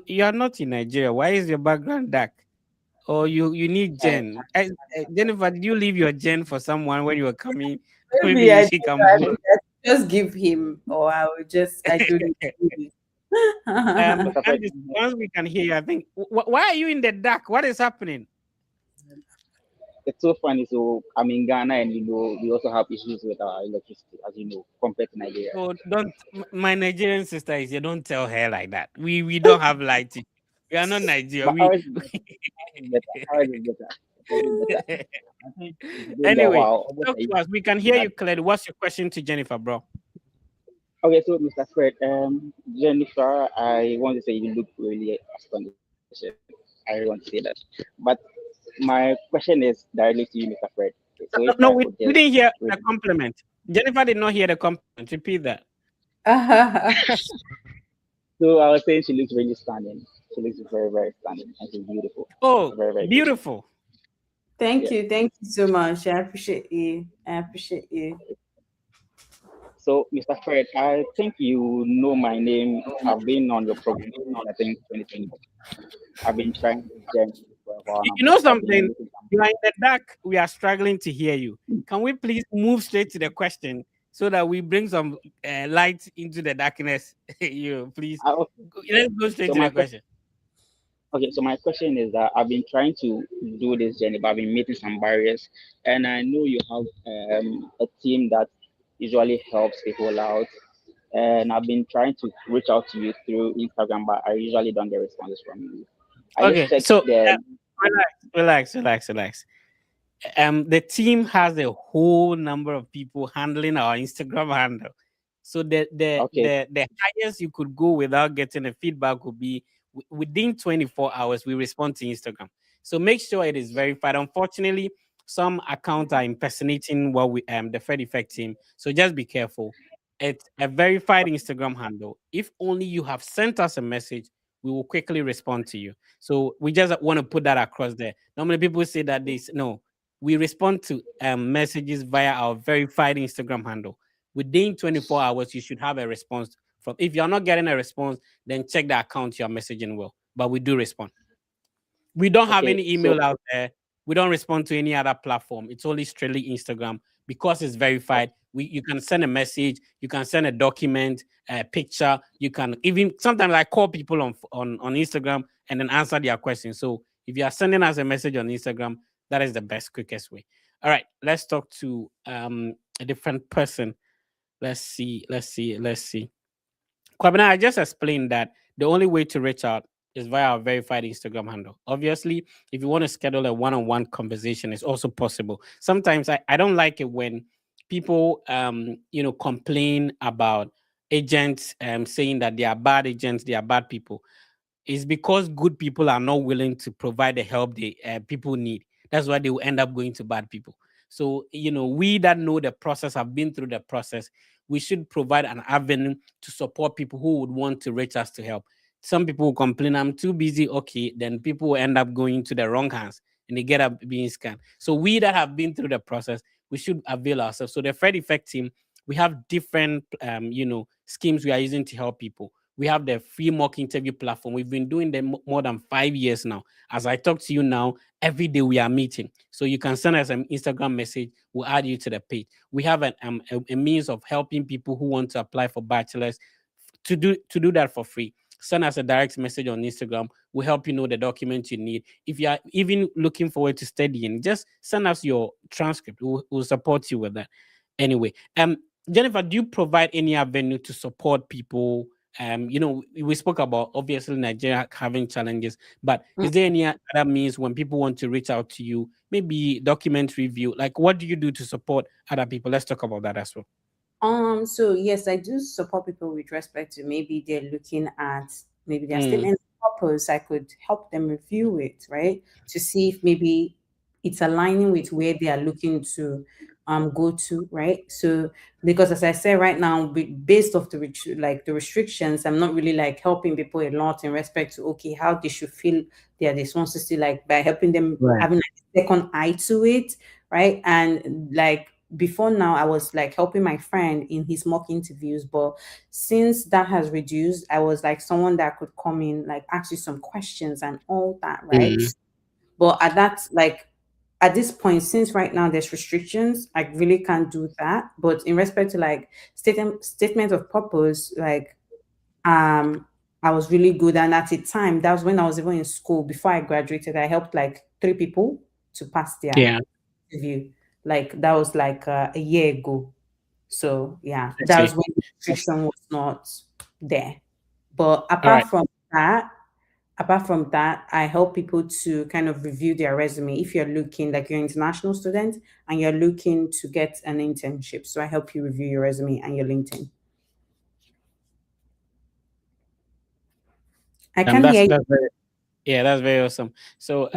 You are not in Nigeria. Why is your background dark? Or you need Jen? Jennifer, did you leave your Jen for someone when you were coming? maybe Maybe she can move. just give him, or I will just, I don't know. Mr. Fred, Andrews, once we can hear you, I think. Why are you in the dark? What is happening? it's so funny. So I'm in Ghana, and we also have issues with our electricity, as you know, compared to Nigeria. Oh, don't my Nigerian sister is here. Don't tell her like that. We don't have lighting. We are not Nigeria. But ours is better. Ours is better. Ours is better. I think it's been a Anyway, while. Almost talk a to us. We can hear year. you clearly. What's your question to Jennifer, bro? Okay, so Mr. Fred, Jennifer, I want to say you look really astonishing. I really want to say that. But my question is directly to you, Mr. Fred. So if No, I no, could we just didn't hear read. the compliment. Jennifer did not hear the compliment. Repeat that. So I was saying she looks really stunning. She looks very, very stunning, and she's beautiful. Oh, Very, very beautiful. beautiful. Thank Yeah. you. Thank you so much. I appreciate you. I appreciate you. So, Mr. Fred, I think you know my name. I've been on your program since I think 2020. I've been trying to join you for a while You now, you know but I've been something? able to come. You are in the dark. We are struggling to hear you. Can we please move straight to the question so that we bring some light into the darkness? You please. Okay. Let's go straight So to my the question. okay, so my question is that I've been trying to do this journey, but I've been meeting some barriers, and I know you have a team that usually helps people out, and I've been trying to reach out to you through Instagram, but I usually don't get responses from you. I just Okay, checked so the relax. The team has a whole number of people handling our Instagram handle. So okay, the highest you could go without getting a feedback would be within 24 hours we respond to Instagram. So make sure it is verified. Unfortunately, some accounts are impersonating what we the Fed Effect team. So just be careful. It's a verified Instagram handle. If only you have sent us a message, we will quickly respond to you. So we just want to put that across there. Normally people say that no, we respond to messages via our verified Instagram handle. Within 24 hours, you should have a response from. If you're not getting a response, then check the account you're messaging will. But we do respond. We don't have okay. any So email out there. We don't respond to any other platform. It's only strictly Instagram because it's verified. You can send a message, you can send a document, a picture. You can even sometimes I call people on Instagram and then answer their questions. So if you are sending us a message on Instagram, that is the best, quickest way. All right, let's talk to a different person. Let's see. Kwabena, I just explained that the only way to reach out is via our verified Instagram handle. Obviously, if you want to schedule a one-on-one conversation, it's also possible. Sometimes I don't like it when people complain about agents saying that they are bad agents, they are bad people. It's because good people are not willing to provide the help they people need. That's why they will end up going to bad people. So, we that know the process, have been through the process, we should provide an avenue to support people who would want to reach us to help. Some people will complain, I'm too busy. Okay, then people will end up going to the wrong hands and they get up being scammed. So we that have been through the process, we should avail ourselves. So the Fred Effect team, we have different schemes we are using to help people. We have the free mock interview platform. We've been doing them more than 5 years now. As I talk to you now, every day we are meeting. So you can send us an Instagram message. We'll add you to the page. We have a means of helping people who want to apply for bachelors to do that for free. Send us a direct message on Instagram. We'll help you know the documents you need. If you are even looking forward to studying, just send us your transcript. We'll support you with that. Anyway, Jennifer, do you provide any avenue to support people? We spoke about obviously Nigeria having challenges, but is there any other means when people want to reach out to you, maybe document review? Like, what do you do to support other people? Let's talk about that as well. So yes, I do support people with respect to maybe they're looking at maybe their statement of purpose. I could help them review it, right? To see if maybe it's aligning with where they are looking to go to, right? So because as I said right now, based off the restrictions, I'm not really like helping people a lot in respect to how they should feel their responsibility, like by helping them having like a second eye to it, right? And like before now, I was like helping my friend in his mock interviews, but since that has reduced, I was like someone that could come in, like ask you some questions and all that, right? But at this point, since right now there's restrictions, I really can't do that. But in respect to like statement of purpose, like I was really good. And at the time, that was when I was even in school. Before I graduated, I helped like 3 people to pass their interview. Like that was like a year ago. So yeah, that was when the restriction was not there. But apart from that, I help people to kind of review their resume. If you're looking, like you're an international student and you're looking to get an internship, so I help you review your resume and your LinkedIn. I can hear you. That's very awesome. So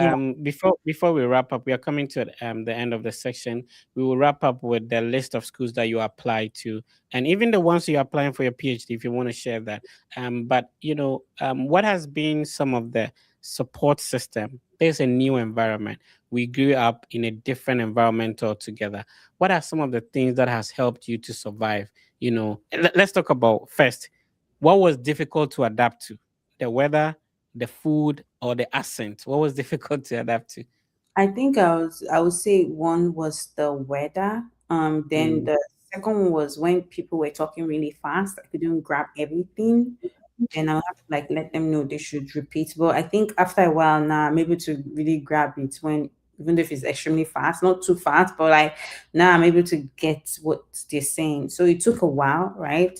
before we wrap up, we are coming to the end of the section. We will wrap up with the list of schools that you apply to, and even the ones you're applying for your PhD, if you want to share that. But what has been some of the support system? There's a new environment. We grew up in a different environment altogether. What are some of the things that has helped you to survive? Let's talk about first. What was difficult to adapt to? The weather, the food, or the accent? What was difficult to adapt to? I think I would say one was the weather. Then the second one was when people were talking really fast. I couldn't grab everything. And I'll have to like let them know they should repeat. But I think after a while now, I'm able to really grab it when even if it's extremely fast, not too fast, but like now I'm able to get what they're saying. So it took a while, right?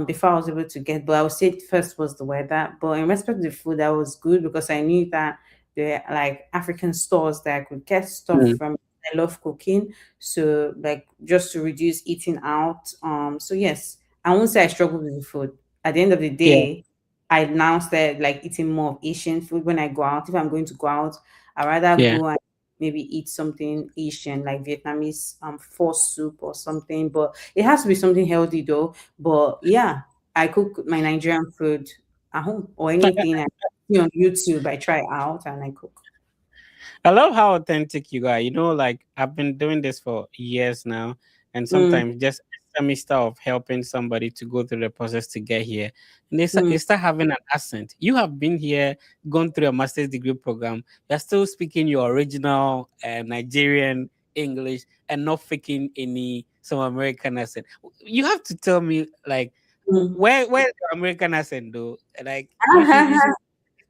Before I was able to get, but I would say first was the weather. But in respect to the food, that was good because I knew that there are like African stores that I could get stuff from. I love cooking. So like just to reduce eating out. So yes, I won't say I struggle with the food. At the end of the day, I now started like eating more of Asian food when I go out. If I'm going to go out, I'd rather go and maybe eat something Asian like Vietnamese pho soup or something. But it has to be something healthy though. But yeah, I cook my Nigerian food at home or anything I see on YouTube. I try out and I cook. I love how authentic you are. Like I've been doing this for years now, and sometimes just a semester of helping somebody to go through the process to get here, and they start having an accent. You have been here, gone through a master's degree program. You're still speaking your original Nigerian English and not faking some American accent. You have to tell me, like, where's your American accent, though? Like,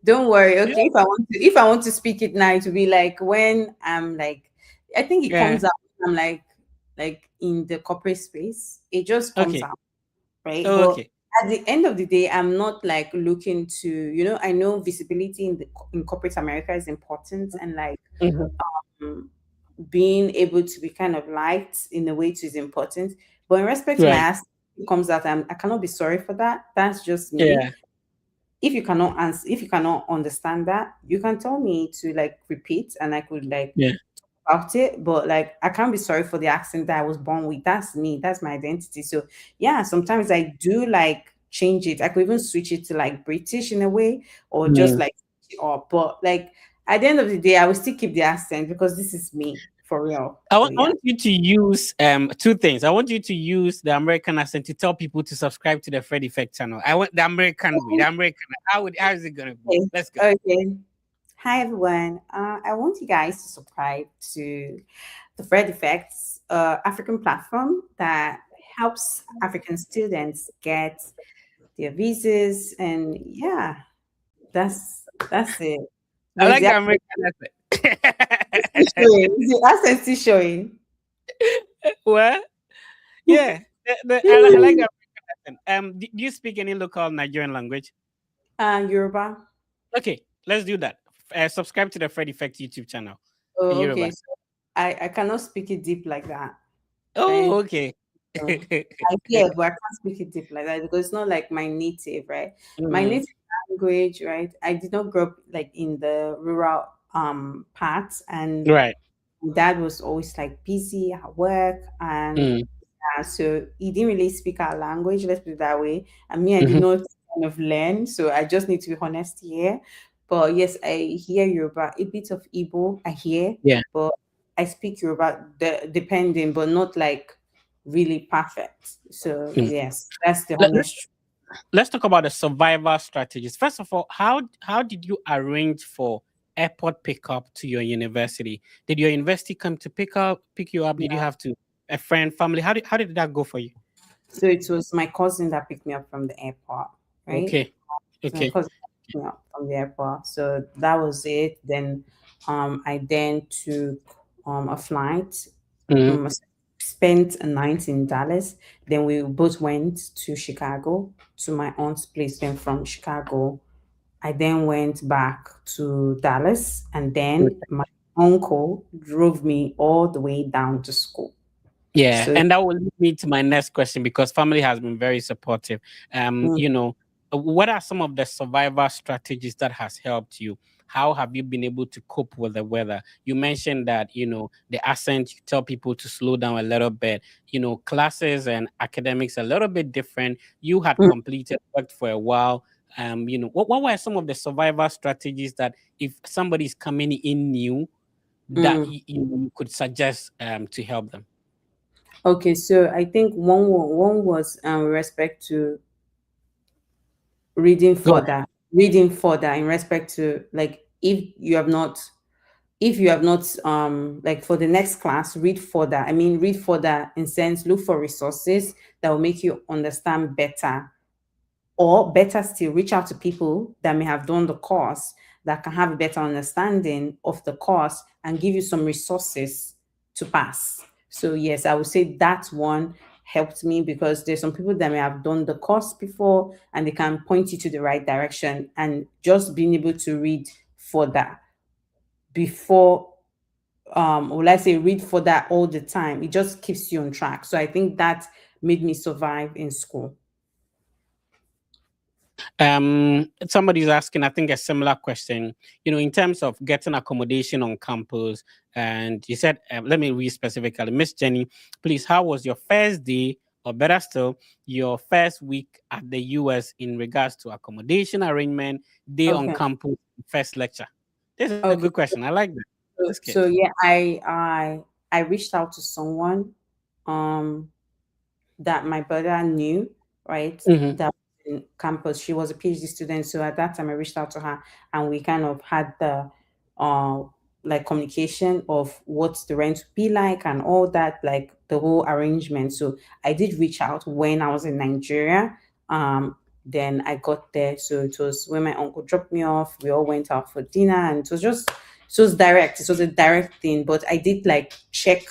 don't worry. Okay, if I want to speak it now, it will be like when I'm like, I think it comes out. I'm like in the corporate space. It just comes out, right? Okay. at the end of the day, I'm not like looking to, I know visibility in corporate America is important, and like Mhm. um, being able to be kind of liked in a way too is important. But in respect to my Right. ask comes out, I cannot be sorry for that. That's just Yeah. me. If you cannot answer, if you cannot understand that, you can tell me to like repeat, and I could like Yeah. about it. But like, I can't be sorry for the accent that I was born with. That's me. That's my identity. So yeah, sometimes I do like change it. I could even switch it to like British in a way, or just Mm. like switch it up. But like at the end of the day, I will still keep the accent because this is me for real. I So want, I yeah. want you to use two things. I want you to use the American accent to tell people to subscribe to the Fred Effect channel. I want the American way. The American. How is it gonna be? Okay. Let's go. Okay. Hi everyone. I want you guys to subscribe to the Fred Effects African platform that helps African students get their visas, and yeah, that's it. I But is like the the American accent. accent showing? Is the accent still showing? Well, yeah. I like the American accent. Do you speak any local Nigerian language? Yoruba. Okay, let's do that. Subscribe to the Fred Effect YouTube channel in Oh, Yoruba. okay. So I cannot speak it deep like that. Oh, Right? okay. So I hear, but I can't speak it deep like that because it's not like my native, right? My Mhm. native language, right? I did not grow up like in the rural parts, and Right. my dad was always like busy at work, and Mm. so he didn't really speak our language, let's put it that way. And me, I did Mhm. not kind of learn, so I just need to be honest here. But yes, I hear Yoruba, a bit of Igbo, I hear, Yeah. but I speak Yoruba depending, but not like really perfect. So Mm. yes, that's the Let, honest truth. let's talk about the survival strategies. First of all, how did you arrange for airport pickup to your university? Did your university come to pick you up? Did you Yeah. have to a friend, family? How did that go for you? So it was my cousin that picked me up from the airport, right? Okay. So my Okay. cousin picked me up from the airport. So that was it. Then I then took a flight, Mhm. um, spent a night in Dallas. Then we both went to Chicago, to my aunt's place. Then from Chicago, I then went back to Dallas, and then my uncle drove me all the way down to school. Yeah, So and that will lead me to my next question because family has been very supportive. mm, What are some of the survival strategies that has helped you? How have you been able to cope with the weather? You mentioned that, the accent, you tell people to slow down a little bit, classes and academics a little bit different. You had mm, completed, worked for a while. What were some of the survival strategies that if somebody's coming in new that mm. you could suggest to help them? Okay, so I think one was respect to Go reading further in respect to like if you have not like for the next class, read further. I mean, read further in sense, look for resources that will make you understand better, or better still, reach out to people that may have done the course that can have a better understanding of the course and give you some resources to pass. So yes, I would say that one helped me because there's some people that may have done the course before and they can point you to the right direction, and just being able to read further before will I say read for that all the time, it just keeps you on track. So I think that made me survive in school. Somebody's asking, I think, a similar question. In terms of getting accommodation on campus, and you said, let me read specifically, Miss Jenny, please, how was your first day, or better still, your first week at the US in regards to accommodation arrangement, day on Okay. campus, first lecture? This is a Okay. good question. I like that. That's good. So yeah, I reached out to someone um that my brother knew, right? Mhm. That was in campus. She was a PhD student. So at that time I reached out to her, and we kind of had the uh like communication of what the rent would be like and all that, like the whole arrangement. So I did reach out when I was in Nigeria. Then I got there. So it was when my uncle dropped me off. We all went out for dinner, and it was direct. It was a direct thing. But I did like check.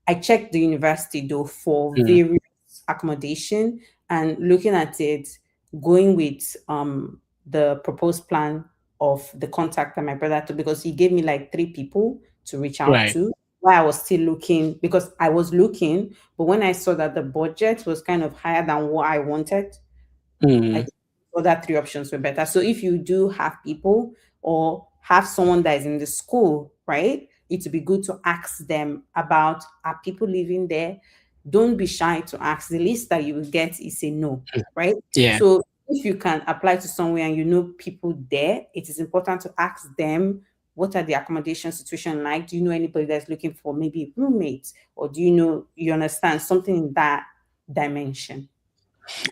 I checked the university though for Mhm. various accommodation, and looking at it, going with the proposed plan of the contact that my brother took, because he gave me like 3 people to reach out Right. to while I was still looking, because I was looking, but when I saw that the budget was kind of higher than what I wanted, I Mm. think other 3 options were better. So if you do have people or have someone that is in the school, right, it would be good to ask them about, are people living there? Don't be shy to ask. The least that you will get is a no, right? Yeah. So if you can apply to somewhere and you know people there, it is important to ask them, what are the accommodation situation like? Do you know anybody that's looking for maybe a roommate? Or do you know, you understand something in that dimension?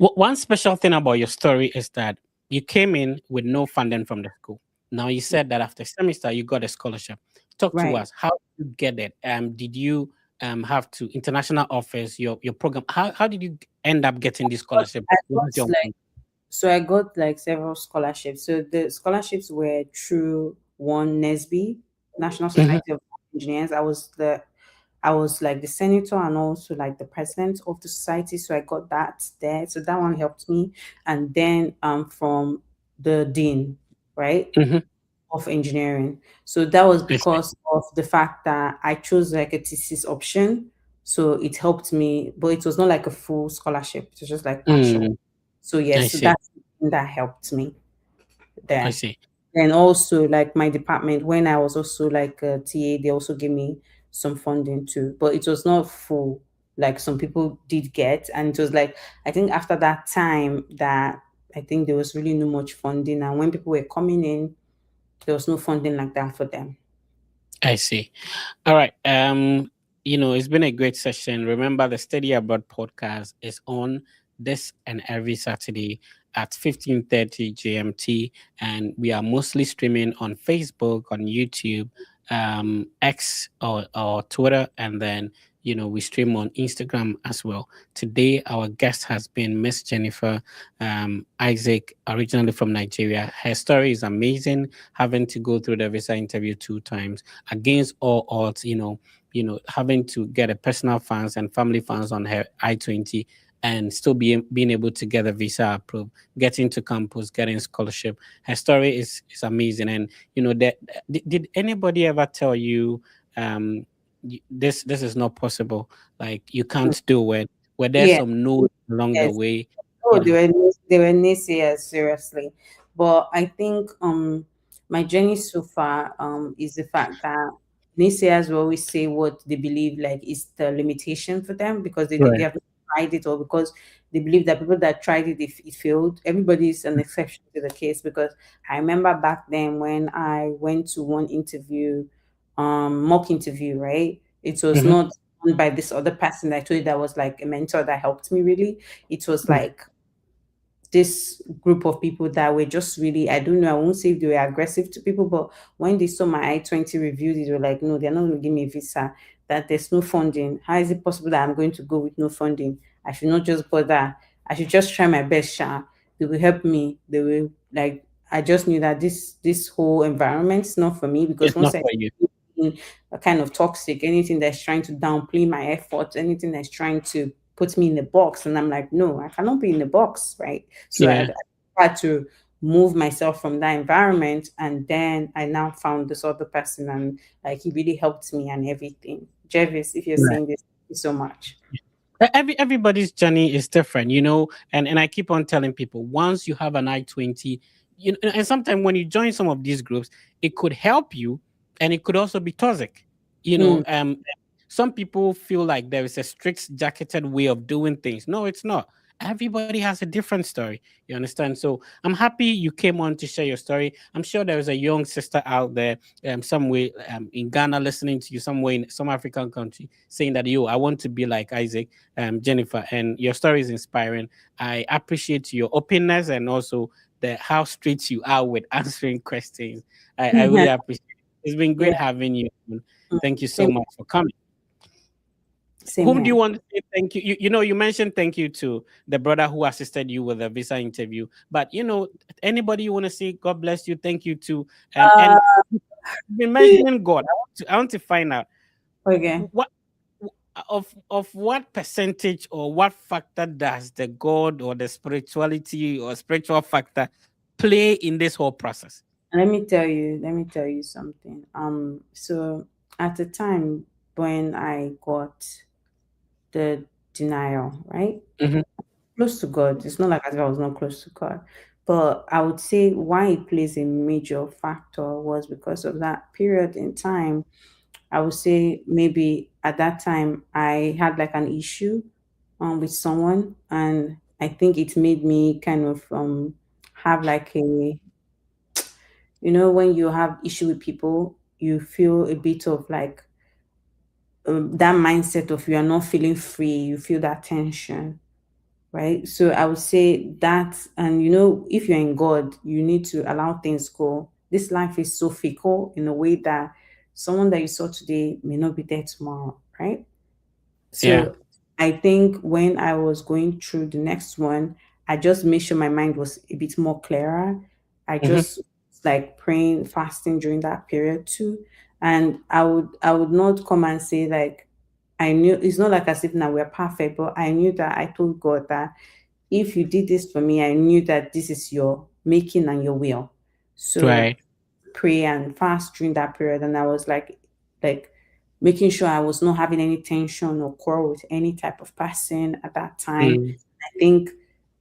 One special thing about your story is that you came in with no funding from the school. Now you said that after semester you got a scholarship. Talk to Right. us. How did you get it? Did you have to international offers your program? How did you end up getting this scholarship? I What got was your like So I got like several scholarships. So the scholarships were through one NESB, National Mhm. Society of Engineers. I was like the senator and also like the president of the society. So I got that there. So that one helped me. And then from the dean, right, Mhm. of engineering. So that was I see. because of the fact that I chose like a thesis option. So it helped me, but it was not like a full scholarship. It was just like partial. Mm, So I yes, so see. that's something that helped me I there. see. And also like my department, when I was also like a TA, they also gave me some funding too, but it was not full like some people did get. And it was like, I think after that time that I think there was really no much funding. And when people were coming in, there was no funding like that for them. I see. All right. It's been a great session. Remember, the Study Abroad podcast is on this and every Saturday at 15:30 GMT, and we are mostly streaming on Facebook, on YouTube, X or Twitter, and then we stream on Instagram as well. Today, our guest has been Miss Jennifer Isaac, originally from Nigeria. Her story is amazing, having to go through the visa interview 2 times against all odds, having to get a personal funds and family funds on her I-20 and still being able to get a visa approved, getting to campus, getting scholarship. Her story is amazing. And did anybody ever tell you this is not possible? Like you can't do it? Were there Yeah, some no's along the yes. way? Oh, You know, they were naysayers, seriously. But I think my journey so far is the fact that naysayers will always say what they believe like is the limitation for them, because they right. have tried it, or because they believe that people that tried it, if it failed, everybody is an exception to the case. Because I remember back then when I went to one interview, mock interview, right? It was Mhm. not done by this other person that I told you that was like a mentor that helped me really. It was like this group of people that were just really, I don't know, I won't say if they were aggressive to people, but when they saw my I-20 review, they were like, no, they're not going to give me a visa, that there's no funding. How is it possible that I'm going to go with no funding? I should not just bother. I should just try my best, Sha. They will help me. They will like, I just knew that this whole environment is not for me, because It's once not I for you. a kind of toxic, anything that's trying to downplay my efforts, anything that's trying to put me in a box. And I'm like, no, I cannot be in a box, right? So Yeah. I had to move myself from that environment. And then I now found this other person, and like he really helped me and everything. Jervis, if you're Right. saying this, thank you so much. Everybody's journey is different, and I keep on telling people, once you have an I-20, and sometimes when you join some of these groups, it could help you and it could also be toxic. you know Mm. um some people feel like there is a strict jacketed way of doing things. No, it's not. Everybody has a different story, you understand? So I'm happy you came on to share your story. I'm sure there is a young sister out there, somewhere in Ghana, listening to you, somewhere in some African country, saying that, I want to be like Isaac, Jennifer, and your story is inspiring. I appreciate your openness and also how straight you are with answering questions. I really appreciate it. It's been Yeah. great having you. Thank you so Same, much for coming. same Whom do you here. want to say thank you? You mentioned thank you to the brother who assisted you with the visa interview, but anybody you want to say God bless you, thank you to, Uh, and you've been mentioning God. I want to find out okay. what of what percentage or what factor does the God or the spirituality or spiritual factor play in this whole process? Let me tell you something. So at the time when I got the denial, right? Mhm. Close to God. It's not like as if I was not close to God. But I would say why it plays a major factor was because of that period in time. I would say maybe at that time I had like an issue with someone, and I think it made me kind of have like a, when you have issue with people, you feel a bit of like that mindset of you are not feeling free, you feel that tension, right? So I would say that, and if you're in God, you need to allow things go. This life is so fickle in a way that someone that you saw today may not be there tomorrow, right? Yeah. So I think when I was going through the next one, I just made sure my mind was a bit more clearer. I Mhm. just like praying, fasting during that period too. And I would not come and say like I knew it's not like as if now we're perfect, but I knew that I told God that if you did this for me, I knew that this is your making and your will. So Right. pray and fast during that period, and I was like making sure I was not having any tension or quarrel with any type of person at that time. Mm. I think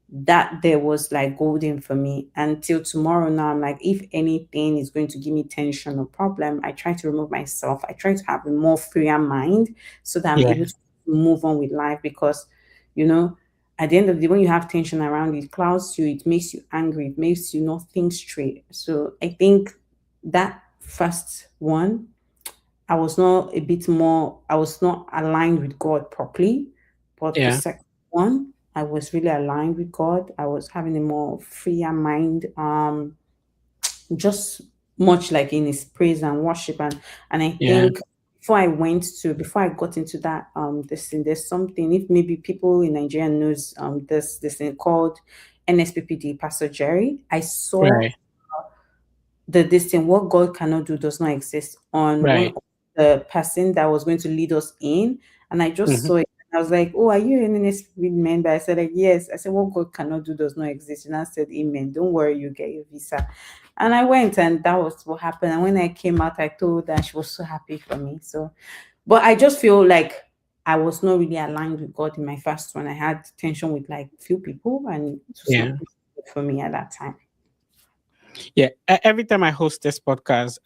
that there was like golden for me until tomorrow. Now I'm like, if anything is going to give me tension or problem, I try to remove myself. I try to have a more freer mind so that I'm Yeah. able to move on with life, because you know at the end of the day, when you have tension around you, it clouds you, it makes you angry, it makes you not think straight. So I think that first one, I was not aligned with God properly. But the Yeah. second one, I was really aligned with God. I was having a more freer mind, just much like in his praise and worship. And I Yeah. think before I got into that this thing, there's something, if maybe people in Nigeria knows this thing called NSPPD, Pastor Jerry. I saw Right. the this thing, what God cannot do does not exist, on one Right. of the person that was going to lead us in. And I just Mhm. saw it. I was like, oh, are you an NSP member? I said, like, yes. I said, what God cannot do does not exist. And I said, amen. Don't worry, you get your visa. And I went, and that was what happened. And when I came out, I told her, she was so happy for me. So, but I just feel like I was not really aligned with God in my first one. I had tension with like few people, and it was not Yeah. good for me at that time. Yeah. Every time I host this podcast,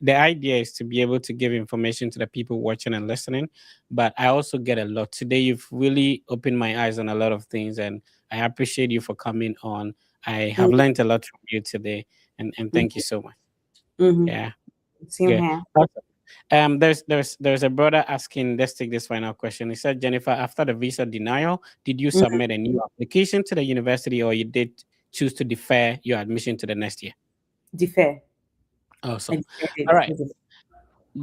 the idea is to be able to give information to the people watching and listening. But I also get a lot. Today you've really opened my eyes on a lot of things, and I appreciate you for coming on. I have learned a lot from you today, and thank you so much. Mm-hmm. Yeah. Same Good. here. Awesome. There's a brother asking. Let's take this final question. He said, Jennifer, after the visa denial, did you Mhm. submit a new application to the university, or you did choose to defer your admission to the next year? Defer. I Awesome. deferred All it. right.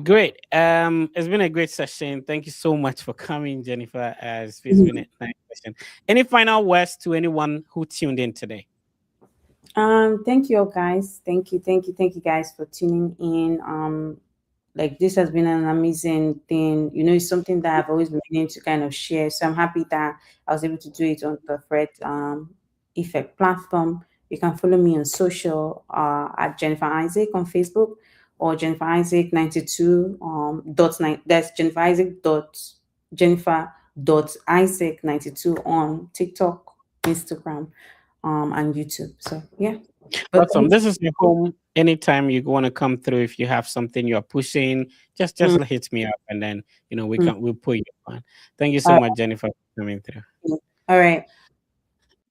Great. It's been a great session. Thank you so much for coming, Jennifer. It's been a nice session. Any final words to anyone who tuned in today? Thank you all guys. Thank you guys for tuning in. Like this has been an amazing thing. It's something that I've always been meaning to kind of share. So I'm happy that I was able to do it on the Fred Effect platform. You can follow me on social at Jennifer Isaac on Facebook, or Jennifer Isaac 92 dot nine. That's Jennifer Isaac Jennifer.Isaac 92 on TikTok, Instagram, and YouTube. So yeah. But Awesome. This is your home. Anytime you want to come through, if you have something you're pushing, just mm, hit me up, and then mm. we'll put you on. Thank you so All much, Jennifer, for coming through. right. All right.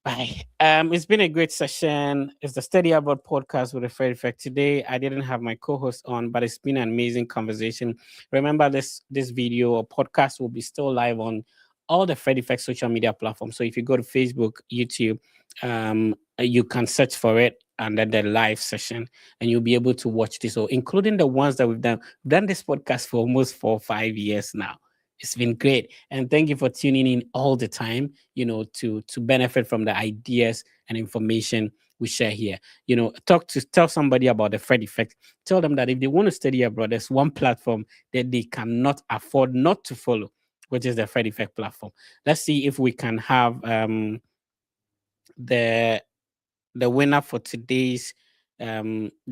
Bye. It's been a great session. It's the Steady About podcast with a Fred Effect. Today, I didn't have my co-host on, but it's been an amazing conversation. Remember, this video or podcast will be still live on all the Fred Effect social media platforms. So if you go to Facebook, YouTube, you can search for it under the live session, and you'll be able to watch this, or including the ones that we've done. We've done this podcast for almost 4 or 5 years now. It's been great, and thank you for tuning in all the time. To benefit from the ideas and information we share here. Tell somebody about the Fred Effect. Tell them that if they want to study abroad, there's one platform that they cannot afford not to follow, which is the Fred Effect platform. Let's see if we can have the winner for today's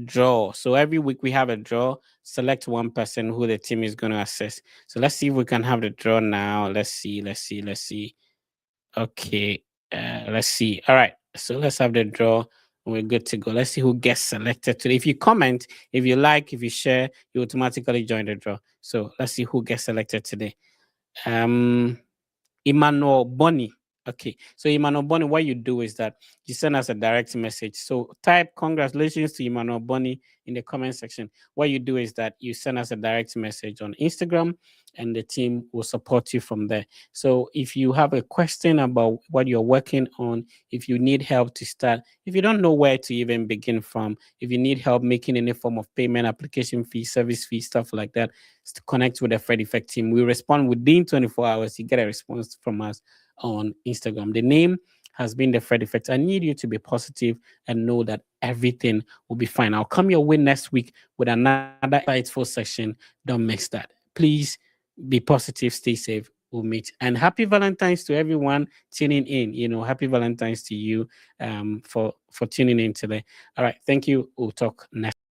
draw. So every week we have a draw. Select one person who the team is going to assess. So let's see if we can have the draw now. Let's see. Okay, let's see. All right, so let's have the draw. We're good to go. Let's see who gets selected today. If you comment, if you like, if you share, you automatically join the draw. So let's see who gets selected today. Emmanuel Bonnie. Okay, so Emmanuel Bonnie, what you do is that you send us a direct message. So type congratulations to Emmanuel Bonnie in the comment section. What you do is that you send us a direct message on Instagram, and the team will support you from there. So if you have a question about what you're working on, if you need help to start, if you don't know where to even begin from, if you need help making any form of payment, application fee, service fee, stuff like that, to connect with the Fred Effect team. We respond within 24 hours. You get a response from us on Instagram. The name has been the Fred Effect. I need you to be positive and know that everything will be fine. I'll come your way next week with another insightful session. Don't miss that. Please be positive, stay safe. We'll meet. And happy Valentine's to everyone tuning in. Happy Valentine's to you for tuning in today. All right. Thank you. We'll talk next.